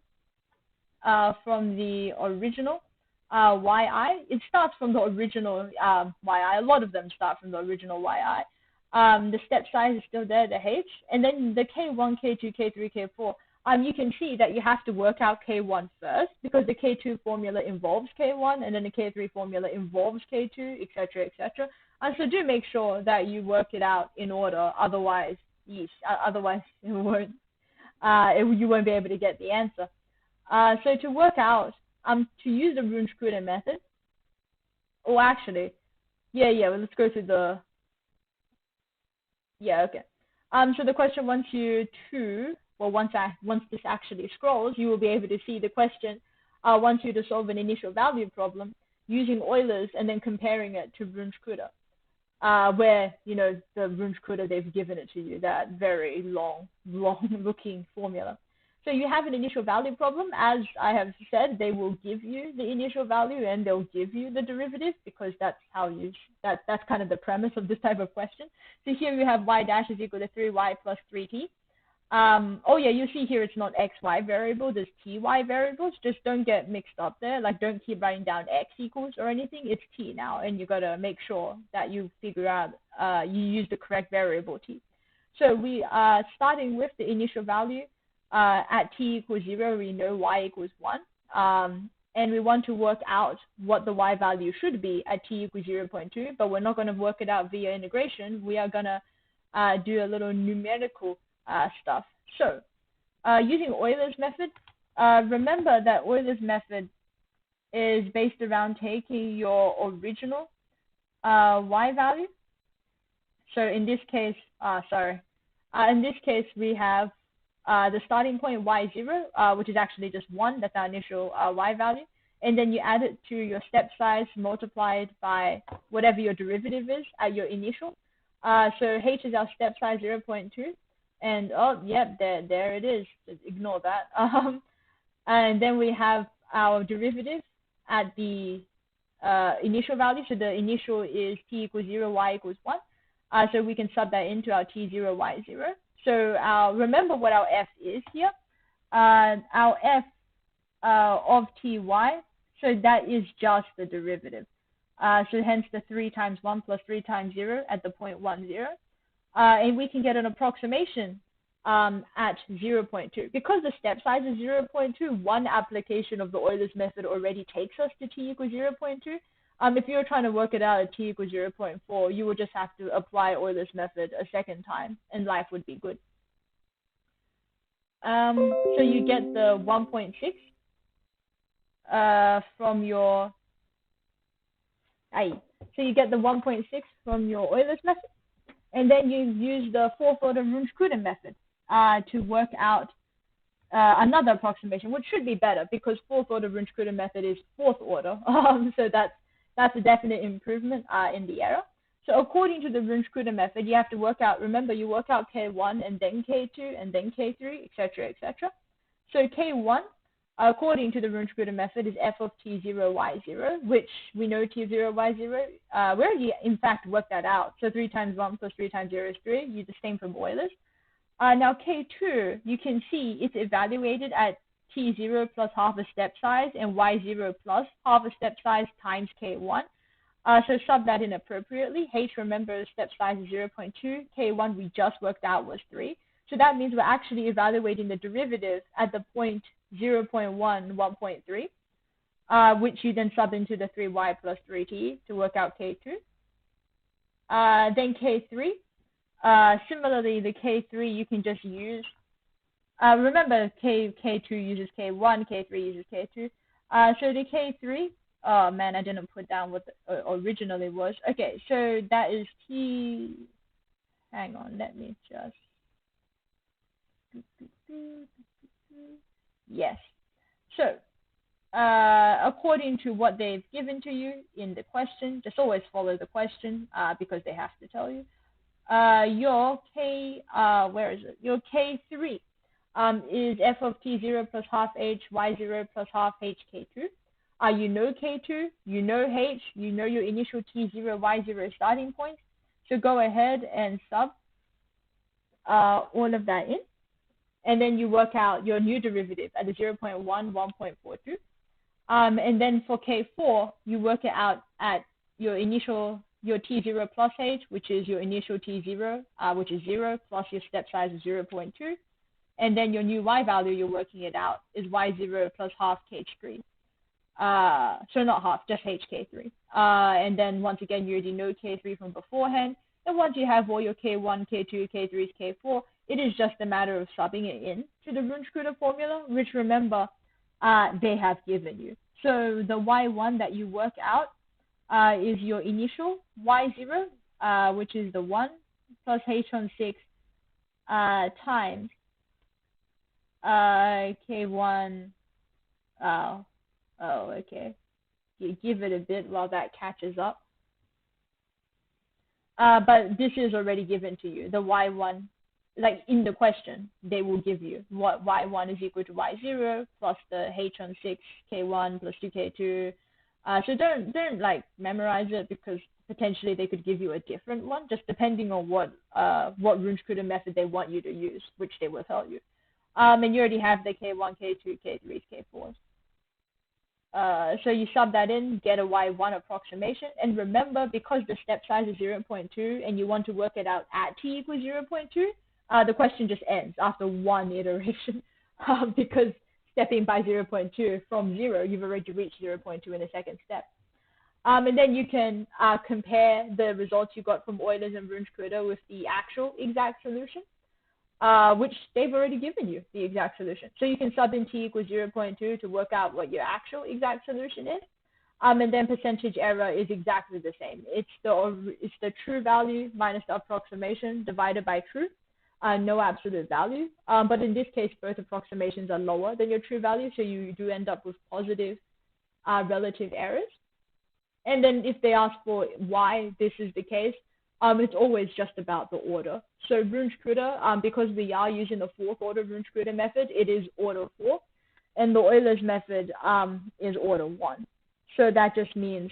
from the original yi. It starts from the original yi. A lot of them start from the original yi. The step size is still there, the h, and then the k1, k2, k3, k4. You can see that you have to work out k1 first because the k2 formula involves k1, and then the k3 formula involves k2, etc., etc. So do make sure that you work it out in order. Otherwise, you won't be able to get the answer. So to work out, to use the Runge-Kutta method, or actually, well, let's go through the. Okay. So the question wants you to. Well, once this actually scrolls, you will be able to see the question wants you to solve an initial value problem using Euler's and then comparing it to Runge-Kutta. where, you know, the Wunschkutter, they've given it to you, that very long looking formula. So you have an initial value problem. As I have said, they will give you the initial value and they'll give you the derivative, because that's how that's kind of the premise of this type of question. So here we have y dash is equal to 3y plus 3t. Oh yeah, you see here it's not xy variable, there's ty variables. Just don't get mixed up there. Like, don't keep writing down x equals or anything. It's t now, and you gotta make sure that you figure out you use the correct variable t. So we are starting with the initial value at t equals 0. We know y equals 1, and we want to work out what the y value should be at t equals 0.2. But we're not going to work it out via integration. We are gonna do a little numerical stuff. So using Euler's method, remember that Euler's method is based around taking your original y value. So in this case, we have the starting point y0, which is actually just 1. That's our initial y value. And then you add it to your step size multiplied by whatever your derivative is at your initial. So h is our step size 0.2. And oh, yep, there it is. Just ignore that. And then we have our derivative at the initial value. So the initial is t equals 0, y equals 1. So we can sub that into our t0, y0. So remember what our f is here. Our f of ty, so that is just the derivative. So hence the 3 times 1 plus 3 times 0 at the point 1, 0. And we can get an approximation at 0.2. Because the step size is 0.2, one application of the Euler's method already takes us to t equals 0.2. If you were trying to work it out at t equals 0.4, you would just have to apply Euler's method a second time, and life would be good. So you get the 1.6 from your So you get the 1.6 from your Euler's method. And then you use the fourth order Wunschkutter method to work out another approximation, which should be better because fourth order Wunschkutter method is fourth order. So that's a definite improvement in the error. So according to the Wunschkutter method, you have to work out, remember, you work out K1 and then K2 and then K3, etc., etc. So K1, according to the Wunschkutter method, is f of t0, y0, which we know t0, y0. We already, in fact, worked that out. So 3 times 1 plus 3 times 0 is 3. Use the same from Euler's. Now K2, you can see it's evaluated at t0 plus half a step size and y0 plus half a step size times K1. So sub that in appropriately. H, remember, step size is 0.2. K1 we just worked out was 3. So that means we're actually evaluating the derivative at the point 0.1, 1.3, which you then sub into the 3y plus 3t to work out K2. Then K3. Similarly, the K3 you can just use. Remember, K2 uses K1, K3 uses K2. So the K3, oh man, I didn't put down what the originally was. Okay, so that is T. Hang on, let me just. Yes. So, according to what they've given to you in the question, just always follow the question because they have to tell you. Your K, where is it? Your K3 is f of t0 plus half h, y0 plus half h, K2. You know K2, you know h, you know your initial t0, y0 starting point. So go ahead and sub all of that in. And then you work out your new derivative at the 0.1, 1.42. And then for K4, you work it out at your initial, your T0 plus H, which is your initial T0, which is 0, plus your step size is 0.2. And then your new Y value, you're working it out, is Y0 plus half H3. So not half, just HK3. And then once again, you already know K3 from beforehand. And once you have all your K1, K2, K3s, K4, it is just a matter of subbing it in to the Wunschkutter formula, which remember, they have given you. So the Y1 that you work out is your initial Y0, which is the 1 plus H on 6 times K1. Oh, okay. You give it a bit while that catches up. But this is already given to you. The y1, like in the question, they will give you what y1 is equal to y0 plus the h on 6 k1 plus 2k2. So don't like memorize it, because potentially they could give you a different one, just depending on what Runge-Kruger method they want you to use, which they will tell you. And you already have the k1, k2, k3s, k4s. So you sub that in, get a y1 approximation, and remember, because the step size is 0.2 and you want to work it out at t equals 0.2, the question just ends after one iteration, because stepping by 0.2 from 0, you've already reached 0.2 in the second step. And then you can compare the results you got from Euler's and Runge-Kruger with the actual exact solution, which they've already given you the exact solution. So you can sub in t equals 0.2 to work out what your actual exact solution is. And then percentage error is exactly the same. It's the true value minus the approximation divided by true, no absolute value. But in this case, both approximations are lower than your true value, so you do end up with positive relative errors. And then if they ask for why this is the case, it's always just about the order. So Runge-Kruger, because we are using the fourth order Runge-Kruger method, it is order 4, and the Euler's method is order 1. So that just means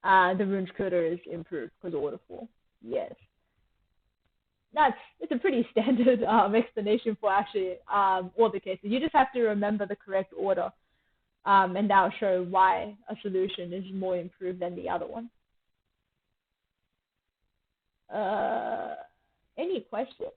the Runge-Kruger is improved because order 4. Yes. It's a pretty standard explanation for actually all the cases. You just have to remember the correct order, and that'll show why a solution is more improved than the other one. Any questions?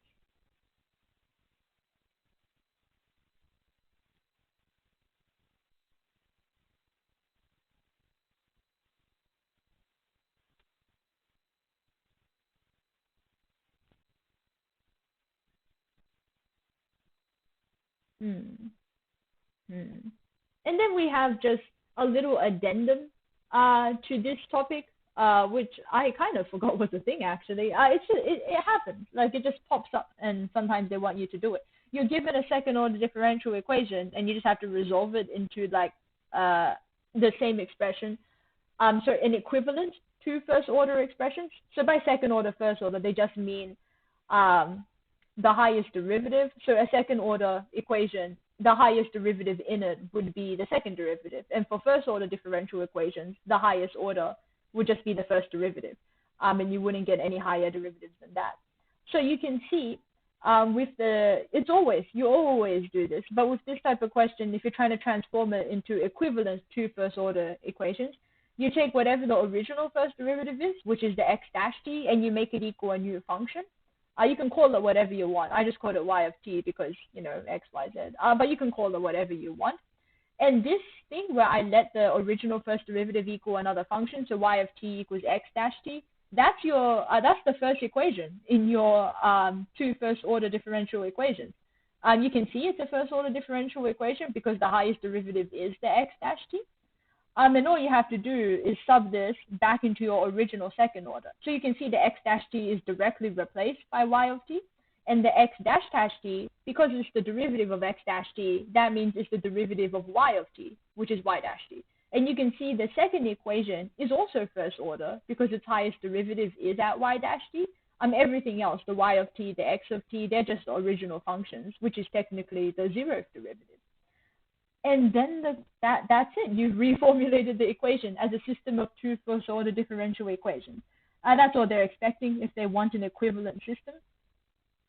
And then we have just a little addendum to this topic, which I kind of forgot was a thing actually. It happens, like it just pops up, and sometimes they want you to do it. You're given a second order differential equation, and you just have to resolve it into like the same expression. So an equivalent to first order expressions. So by second order, first order, they just mean the highest derivative. So a second order equation, the highest derivative in it would be the second derivative. And for first order differential equations, the highest order would just be the first derivative. And you wouldn't get any higher derivatives than that. So you can see you always do this, but with this type of question, if you're trying to transform it into equivalent to first order equations, you take whatever the original first derivative is, which is the x dash t, and you make it equal a new function. You can call it whatever you want. I just called it y of t because, x, y, z. But you can call it whatever you want. And this thing where I let the original first derivative equal another function, so y of t equals x dash t, that's the first equation in your two first order differential equations. You can see it's a first order differential equation because the highest derivative is the x dash t. And all you have to do is sub this back into your original second order. So you can see the x dash t is directly replaced by y of t. And the x dash t, because it's the derivative of x dash t, that means it's the derivative of y of t, which is y dash t. And you can see the second equation is also first order because its highest derivative is at y dash t. Everything else, the y of t, the x of t, they're just the original functions, which is technically the zeroth derivative. And then that's it. You've reformulated the equation as a system of two first order differential equations. That's all they're expecting if they want an equivalent system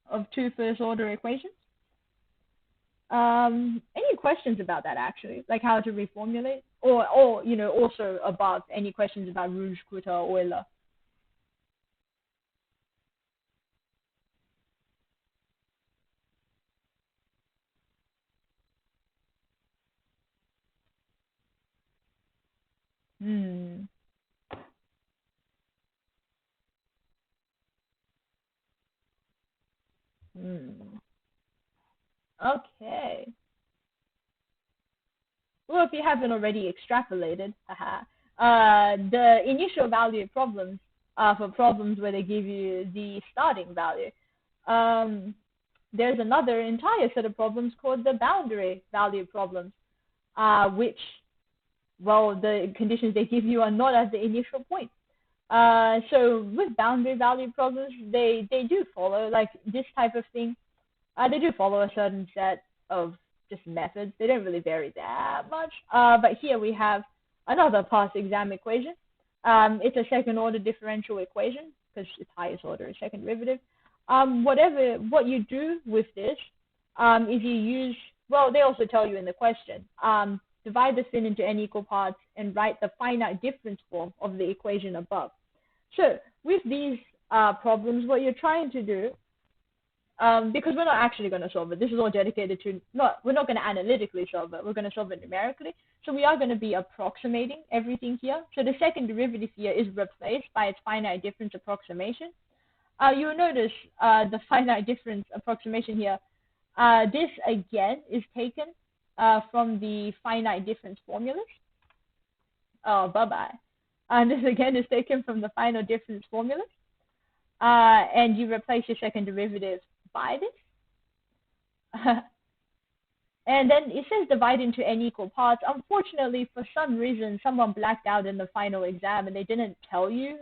of two first order equations. Any questions about that actually, like how to reformulate, or also above, any questions about Runge-Kruger or Euler? Okay. Well, if you haven't already extrapolated, the initial value problems for problems where they give you the starting value, there's another entire set of problems called the boundary value problems, which, well, the conditions they give you are not at the initial point. So with boundary value problems, they do follow like this type of thing. They do follow a certain set of just methods. They don't really vary that much. But here we have another past exam equation. It's a second order differential equation because its highest order is second derivative. What you do with this is you use, well, they also tell you in the question, divide this thing into n equal parts and write the finite difference form of the equation above. So with these problems, what you're trying to do, because we're not actually going to solve it. This is all dedicated to, we're not going to analytically solve it. We're going to solve it numerically. So we are going to be approximating everything here. So the second derivative here is replaced by its finite difference approximation. You'll notice the finite difference approximation here. This again is taken from the finite difference formulas. Oh, bye-bye. And this again is taken from the finite difference formulas. And you replace your second derivative by this. And then it says divide into n equal parts. Unfortunately, for some reason, someone blacked out in the final exam and they didn't tell you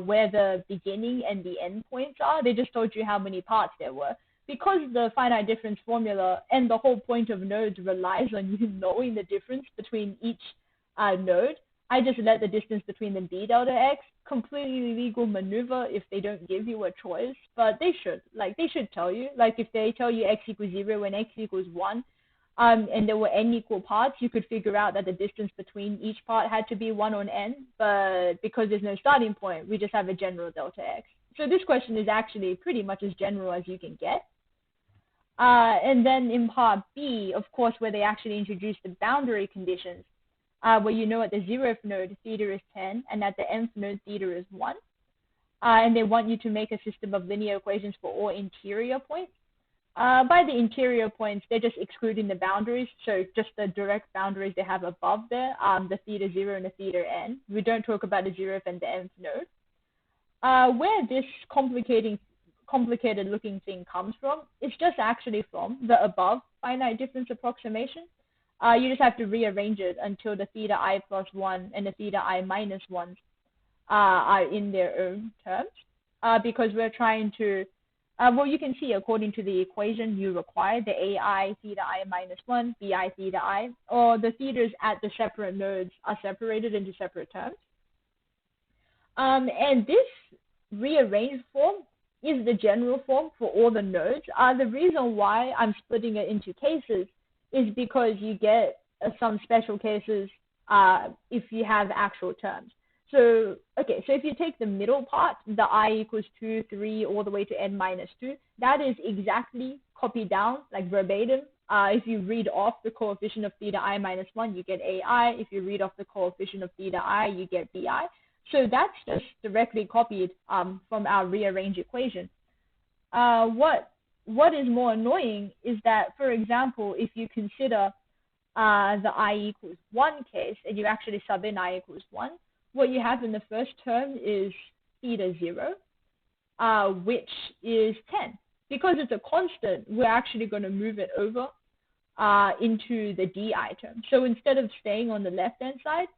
where the beginning and the end points are. They just told you how many parts there were. Because the finite difference formula and the whole point of nodes relies on you knowing the difference between each node, I just let the distance between them be delta x. Completely legal maneuver if they don't give you a choice, but they should tell you. Like if they tell you x equals 0 and x equals 1, and there were n equal parts, you could figure out that the distance between each part had to be 1 on n, but because there's no starting point, we just have a general delta x. So this question is actually pretty much as general as you can get. And then in part B, of course, where they actually introduce the boundary conditions, where you know at the 0th node, theta is 10, and at the nth node, theta is 1. And they want you to make a system of linear equations for all interior points. By the interior points, they're just excluding the boundaries, so just the direct boundaries they have above there, the theta 0 and the theta n. We don't talk about the 0th and the nth node. Where this complicated looking thing comes from, it's just actually from the above finite difference approximation. You just have to rearrange it until the theta I plus 1 and the theta I minus 1 are in their own terms, because we're trying to, well, you can see according to the equation you require, the AI theta I minus 1, BI theta I, or the thetas at the separate nodes are separated into separate terms. And this rearranged form is the general form for all the nodes. The reason why I'm splitting it into cases is because you get some special cases if you have actual terms. So, okay, so if you take the middle part, the I equals 2, 3, all the way to n minus 2, that is exactly copied down, like verbatim. If you read off the coefficient of theta I minus 1, you get AI. If you read off the coefficient of theta I, you get BI. So that's just directly copied from our rearranged equation. What is more annoying is that, for example, if you consider the I equals 1 case, and you actually sub in I equals 1, what you have in the first term is theta 0, which is 10. Because it's a constant, we're actually going to move it over into the di term. So instead of staying on the left-hand side,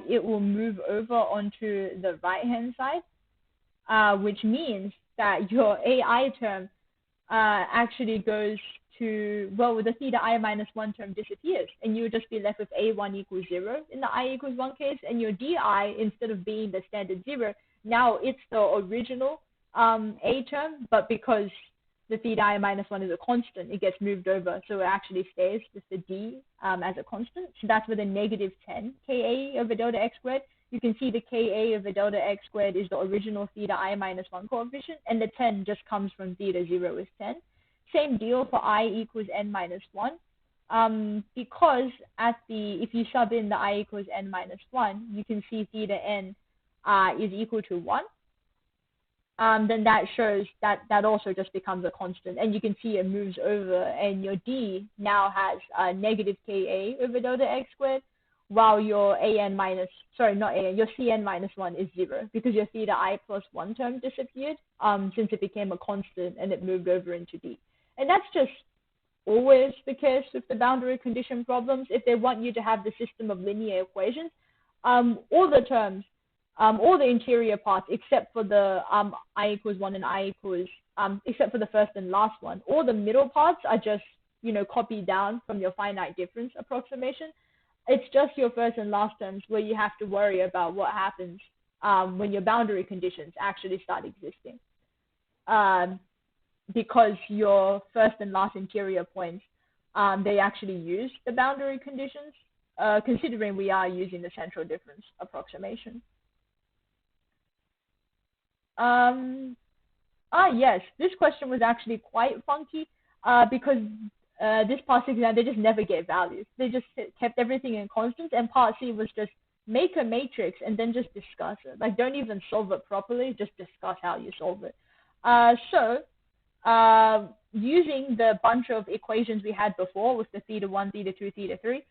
it will move over onto the right-hand side, which means that your AI term actually goes to, well, the theta I minus 1 term disappears, and you would just be left with A1 equals 0 in the I equals 1 case, and your DI, instead of being the standard 0, now it's the original A term, but because the theta I minus 1 is a constant, it gets moved over, so it actually stays with the D as a constant. So that's with a negative 10 Ka over delta x squared. You can see the Ka over delta x squared is the original theta I minus 1 coefficient, and the 10 just comes from theta 0 is 10. Same deal for I equals n minus 1. Because if you sub in the I equals n minus 1, you can see theta n is equal to 1. Then that shows that also just becomes a constant, and you can see it moves over, and your D now has negative Ka over delta x squared, while your your Cn minus 1 is 0, because your theta I plus 1 term disappeared since it became a constant and it moved over into D. And that's just always the case with the boundary condition problems. If they want you to have the system of linear equations, all the terms, all the interior parts except for the I equals 1 and I equals, except for the first and last one. All the middle parts are just, copied down from your finite difference approximation. It's just your first and last terms where you have to worry about what happens when your boundary conditions actually start existing. Because your first and last interior points, they actually use the boundary conditions, considering we are using the central difference approximation. Yes, this question was actually quite funky because this past exam, they just never gave values. They just kept everything in constants, and part C was just make a matrix and then just discuss it. Like, don't even solve it properly, just discuss how you solve it. Using the bunch of equations we had before with the theta 1, theta 2, theta 3,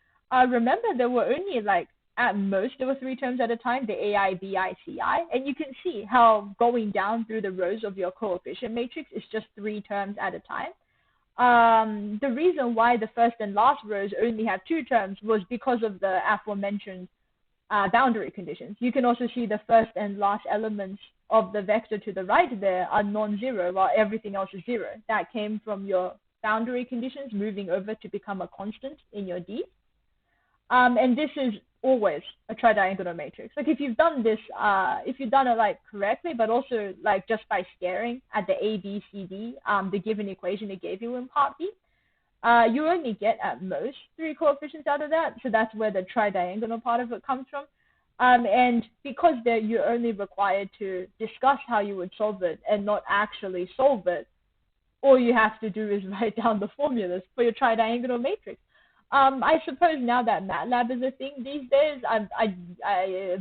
remember there were only like, at most, there were 3 terms at a time, the AI, BI, CI, and you can see how going down through the rows of your coefficient matrix is just 3 terms at a time. The reason why the first and last rows only have 2 terms was because of the aforementioned boundary conditions. You can also see the first and last elements of the vector to the right there are non-zero, while everything else is 0. That came from your boundary conditions moving over to become a constant in your D. And this is always a tridiagonal matrix. Like, if you've done this, if you've done it like correctly, but also like just by staring at the A, B, C, D, the given equation it gave you in part B, you only get at most 3 coefficients out of that. So that's where the tridiagonal part of it comes from. And because you're only required to discuss how you would solve it and not actually solve it, all you have to do is write down the formulas for your tridiagonal matrix. I suppose now that MATLAB is a thing these days, I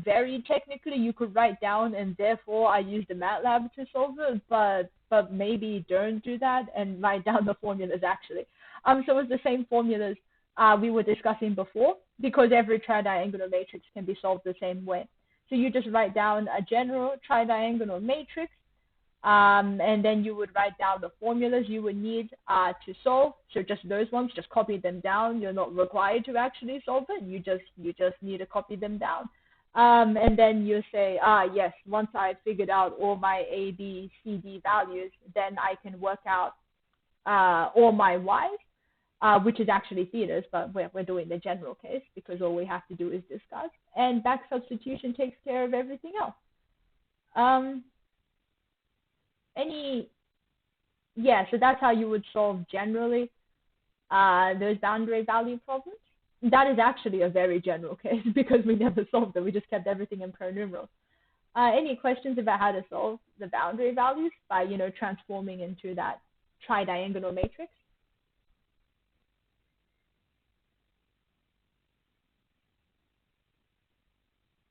very technically you could write down, and therefore I use the MATLAB to solve it, but maybe don't do that and write down the formulas actually. So it's the same formulas we were discussing before, because every tridiagonal matrix can be solved the same way. So you just write down a general tridiagonal matrix, and then you would write down the formulas you would need to solve. So just those ones, just copy them down. You're not required to actually solve it. You just need to copy them down. And then you say, yes, once I figured out all my A, B, C, D values, then I can work out all my Y's, which is actually thetas, but we're doing the general case because all we have to do is discuss. And back substitution takes care of everything else. So that's how you would solve generally those boundary value problems. That is actually a very general case because we never solved it. We just kept everything in pronumerals. Any questions about how to solve the boundary values by, transforming into that tridiagonal matrix?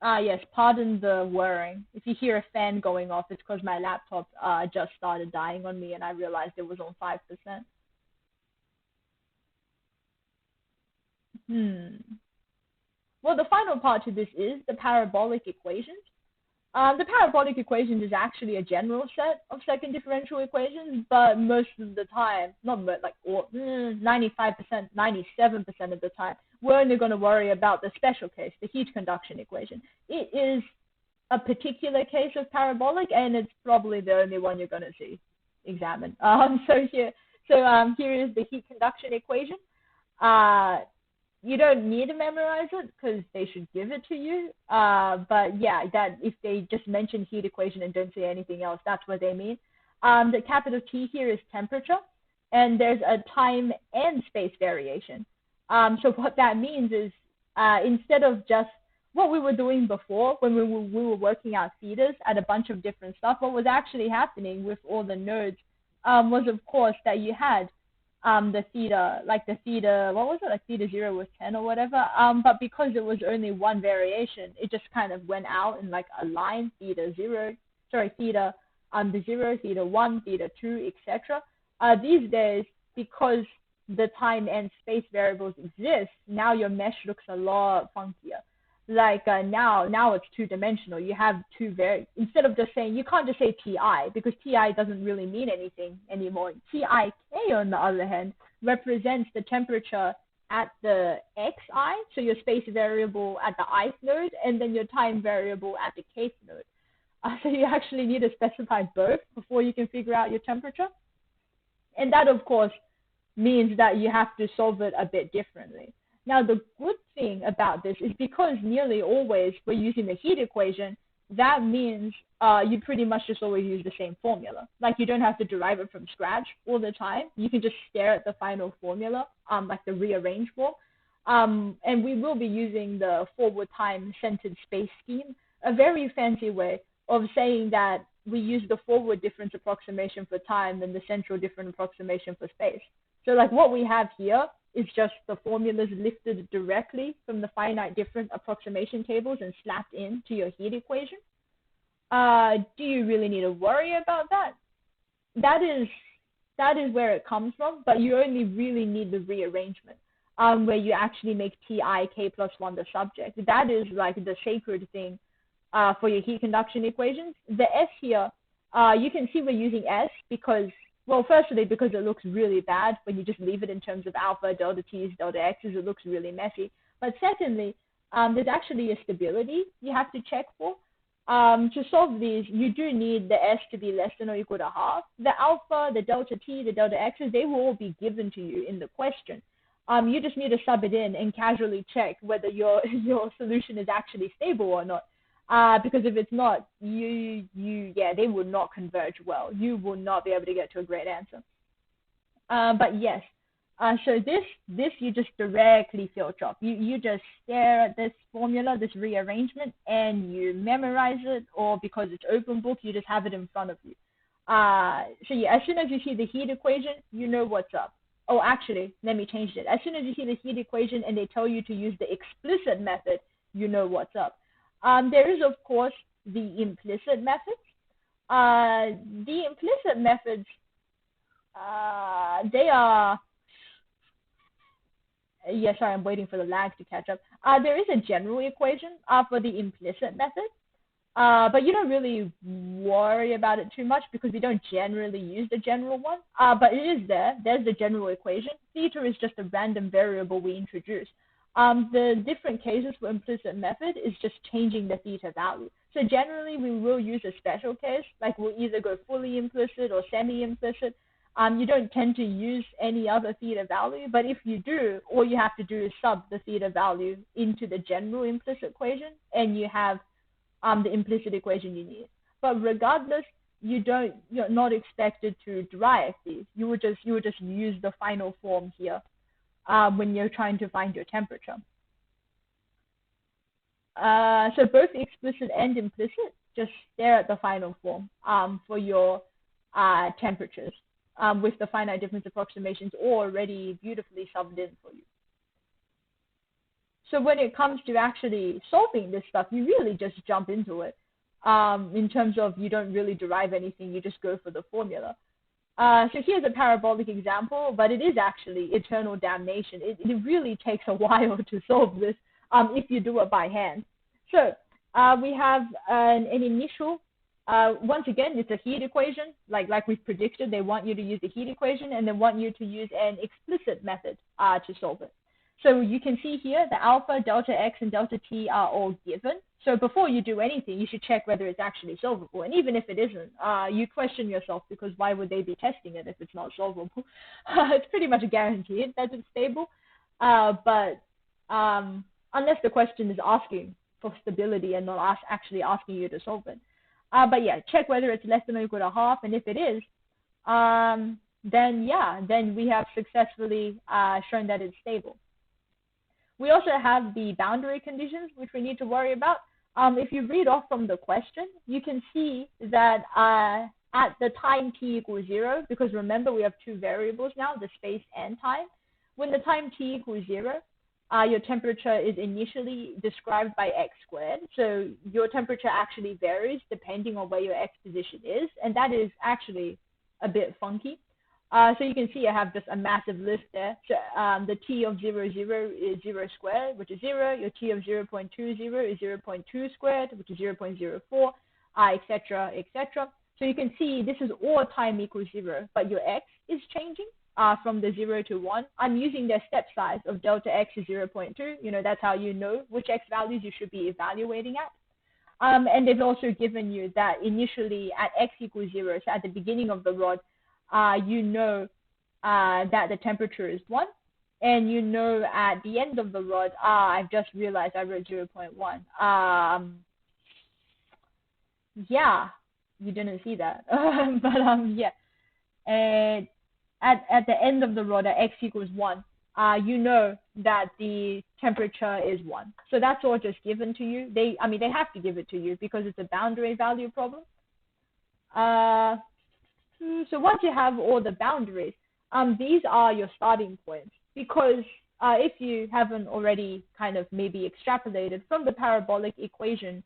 Yes, pardon the whirring. If you hear a fan going off, it's because my laptop just started dying on me and I realized it was on 5%. Well, the final part to this is the parabolic equations. The parabolic equations is actually a general set of second differential equations, but most of the time, not like 95%, 97% of the time, we're only going to worry about the special case, the heat conduction equation. It is a particular case of parabolic, and it's probably the only one you're going to see examined. So here is the heat conduction equation. You don't need to memorize it because they should give it to you. But yeah, that if they just mention heat equation and don't say anything else, that's what they mean. The capital T here is temperature, and there's a time and space variation. So what that means is instead of just what we were doing before when we were working out thetas at a bunch of different stuff, what was actually happening with all the nodes was, of course, that you had the theta, like the theta, what was it, like theta 0 was 10 or whatever, but because it was only one variation, it just kind of went out in like a line, theta 0, theta 0, theta 1, theta 2, etc. These days, because the time and space variables exist, now your mesh looks a lot funkier. Like now it's two-dimensional. You have instead of just saying, you can't just say TI because TI doesn't really mean anything anymore. TIK, on the other hand, represents the temperature at the xi, so your space variable at the ith node, and then your time variable at the kth node. So you actually need to specify both before you can figure out your temperature. And that, of course, means that you have to solve it a bit differently. Now, the good thing about this is because nearly always we're using the heat equation, that means you pretty much just always use the same formula. Like, you don't have to derive it from scratch all the time. You can just stare at the final formula, like the rearranged form. And we will be using the forward time centered space scheme, a very fancy way of saying that we use the forward difference approximation for time and the central difference approximation for space. So like what we have here is just the formulas lifted directly from the finite difference approximation tables and slapped into your heat equation. Do you really need to worry about that? That is where it comes from, but you only really need the rearrangement, where you actually make Ti k plus 1 the subject. That is like the sacred thing for your heat conduction equations. The S here, you can see we're using S because, well, firstly, because it looks really bad when you just leave it in terms of alpha, delta T's, delta X's, it looks really messy. But secondly, there's actually a stability you have to check for. To solve these, you do need the S to be less than or equal to half. The alpha, the delta T, the delta X's, they will all be given to you in the question. You just need to sub it in and casually check whether your solution is actually stable or not. Because if it's not, they will not converge well. You will not be able to get to a great answer. But yes, so this you just directly filter up. You just stare at this formula, this rearrangement, and you memorize it, or because it's open book, you just have it in front of you. So yeah, as soon as you see the heat equation, you know what's up. Oh, actually, let me change it. As soon as you see the heat equation and they tell you to use the explicit method, you know what's up. There is, of course, the implicit methods. The implicit methods, they are, yeah, sorry, I'm waiting for the lag to catch up. There is a general equation for the implicit method, but you don't really worry about it too much because we don't generally use the general one, but it is there. There's the general equation. Theta is just a random variable we introduce. The different cases for implicit method is just changing the theta value. So generally, we will use a special case, like we'll either go fully implicit or semi-implicit. You don't tend to use any other theta value, but if you do, all you have to do is sub the theta value into the general implicit equation, and you have the implicit equation you need. But regardless, you're not expected to derive these. You would just use the final form here. When you're trying to find your temperature. So both explicit and implicit, just stare at the final form for your temperatures with the finite difference approximations already beautifully subbed in for you. So when it comes to actually solving this stuff, you really just jump into it in terms of you don't really derive anything, you just go for the formula. So here's a parabolic example, but it is actually eternal damnation. It really takes a while to solve this if you do it by hand. So we have an initial, once again, it's a heat equation. Like we've predicted, they want you to use the heat equation, and they want you to use an explicit method to solve it. So you can see here the alpha, delta X, and delta T are all given. So before you do anything, you should check whether it's actually solvable. And even if it isn't, you question yourself because why would they be testing it if it's not solvable? It's pretty much guaranteed that it's stable. But unless the question is asking for stability and not actually asking you to solve it. But yeah, check whether it's less than or equal to half. And if it is, then we have successfully shown that it's stable. We also have the boundary conditions, which we need to worry about. If you read off from the question, you can see that at the time t equals 0, because remember we have two variables now, the space and time. When the time t equals 0, your temperature is initially described by x squared. So your temperature actually varies depending on where your x position is, and that is actually a bit funky. So you can see I have just a massive list there. So the t of 0, 0 is 0 squared, which is 0. Your t of 0.20 is 0.2 squared, which is 0.04, etc., etc. So you can see this is all time equals 0, but your x is changing. from the 0 to 1, I'm using their step size of delta x is 0.2. You know, that's how you know which x values you should be evaluating at. And they've also given you that initially at x equals 0, so at the beginning of the rod, you know that the temperature is 1. And you know at the end of the rod, I've just realized I wrote 0.1. Yeah, you didn't see that. But yeah. And at the end of the rod at x equals 1, you know that the temperature is 1. So that's all just given to you. They have to give it to you because it's a boundary value problem. So once you have all the boundaries, these are your starting points. Because if you haven't already kind of maybe extrapolated from the parabolic equation,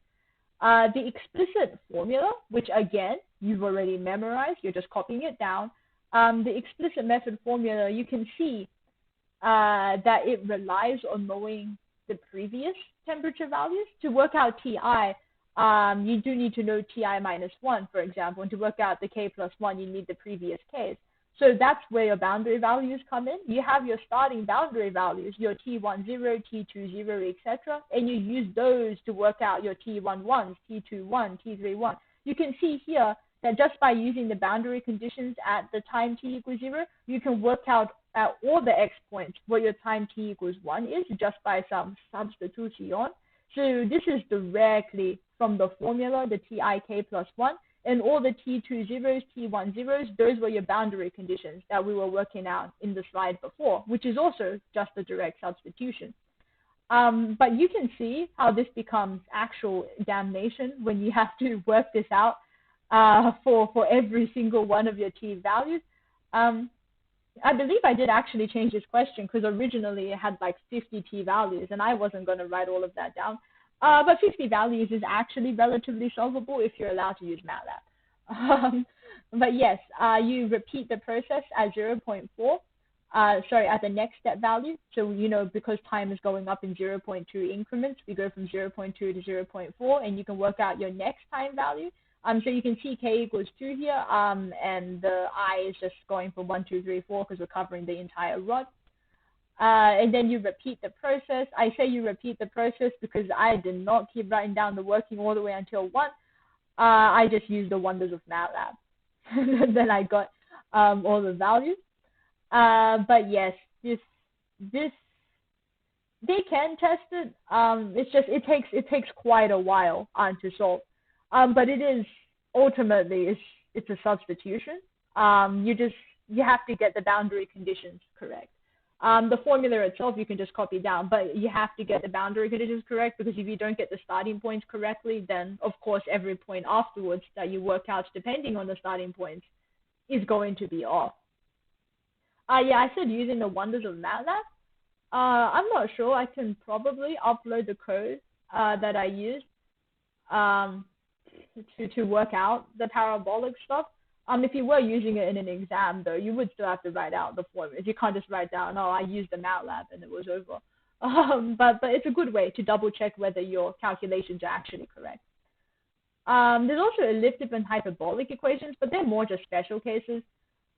the explicit formula, which again, you've already memorized, you're just copying it down. The explicit method formula, you can see that it relies on knowing the previous temperature values. To work out Ti, you do need to know Ti minus 1, for example, and to work out the K plus 1, you need the previous Ks. So that's where your boundary values come in. You have your starting boundary values, your T10, T20, etc., and you use those to work out your T11s, T21, T31. You can see here that just by using the boundary conditions at the time t equals 0, you can work out at all the x points what your time t equals 1 is just by some substitution. So this is directly from the formula, the Tik plus 1, and all the T20s, T10s, those were your boundary conditions that we were working out in the slide before, which is also just a direct substitution. But you can see how this becomes actual damnation when you have to work this out for every single one of your T values. I believe I did actually change this question because originally it had like 50 T values and I wasn't going to write all of that down. But 50 values is actually relatively solvable if you're allowed to use MATLAB. But yes, you repeat the process at 0.4, at the next step value. So, you know, because time is going up in 0.2 increments, we go from 0.2 to 0.4, and you can work out your next time value. So you can see K equals 2 here, and the I is just going from 1, 2, 3, 4 because we're covering the entire rod. And then you repeat the process. I say you repeat the process because I did not keep writing down the working all the way until 1. I just used the wonders of MATLAB. Then I got all the values. But yes, this they can test it. It's just it takes quite a while to solve. But it is ultimately it's a substitution. You have to get the boundary conditions correct. The formula itself you can just copy down, but you have to get the boundary conditions correct because if you don't get the starting points correctly, then of course every point afterwards that you work out depending on the starting points is going to be off. Yeah, I said using the wonders of MATLAB. I'm not sure. I can probably upload the code that I used to work out the parabolic stuff. If you were using it in an exam, though, you would still have to write out the formulas. You can't just write down, oh, I used the MATLAB and it was over. But it's a good way to double check whether your calculations are actually correct. There's also elliptic and hyperbolic equations, but they're more just special cases.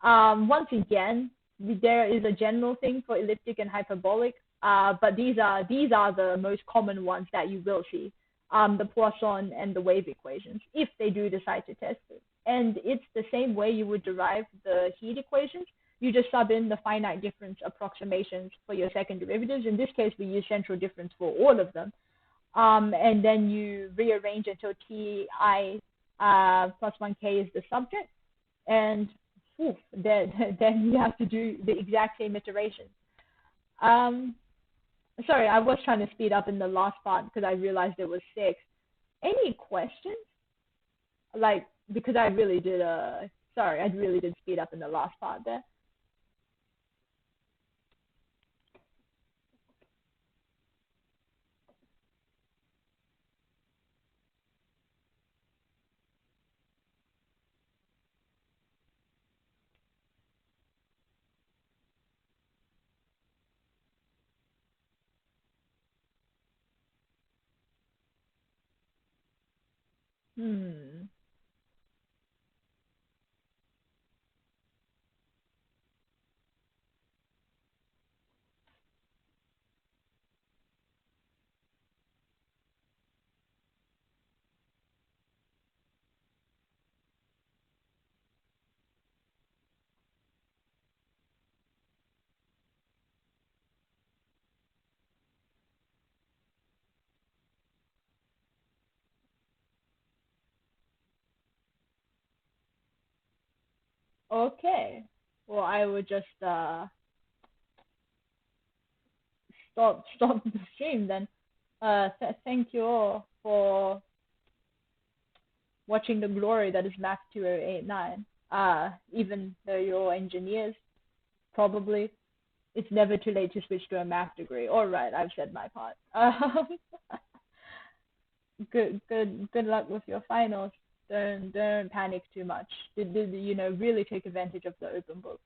Once again, there is a general thing for elliptic and hyperbolic, but these are the most common ones that you will see. The Poisson and the wave equations, if they do decide to test it. And it's the same way you would derive the heat equations. You just sub in the finite difference approximations for your second derivatives. In this case, we use central difference for all of them. And then you rearrange until Ti plus 1k is the subject. And then you have to do the exact same iteration. Sorry, I was trying to speed up in the last part because I realized it was 6. Any questions? Because I really did speed up in the last part there. Okay. Well, I would just stop the stream then. Thank you all for watching the glory that is Math2089. Even though you're all engineers, probably it's never too late to switch to a math degree. All right, I've said my part. Good luck with your finals. Don't panic too much. Really take advantage of the open book.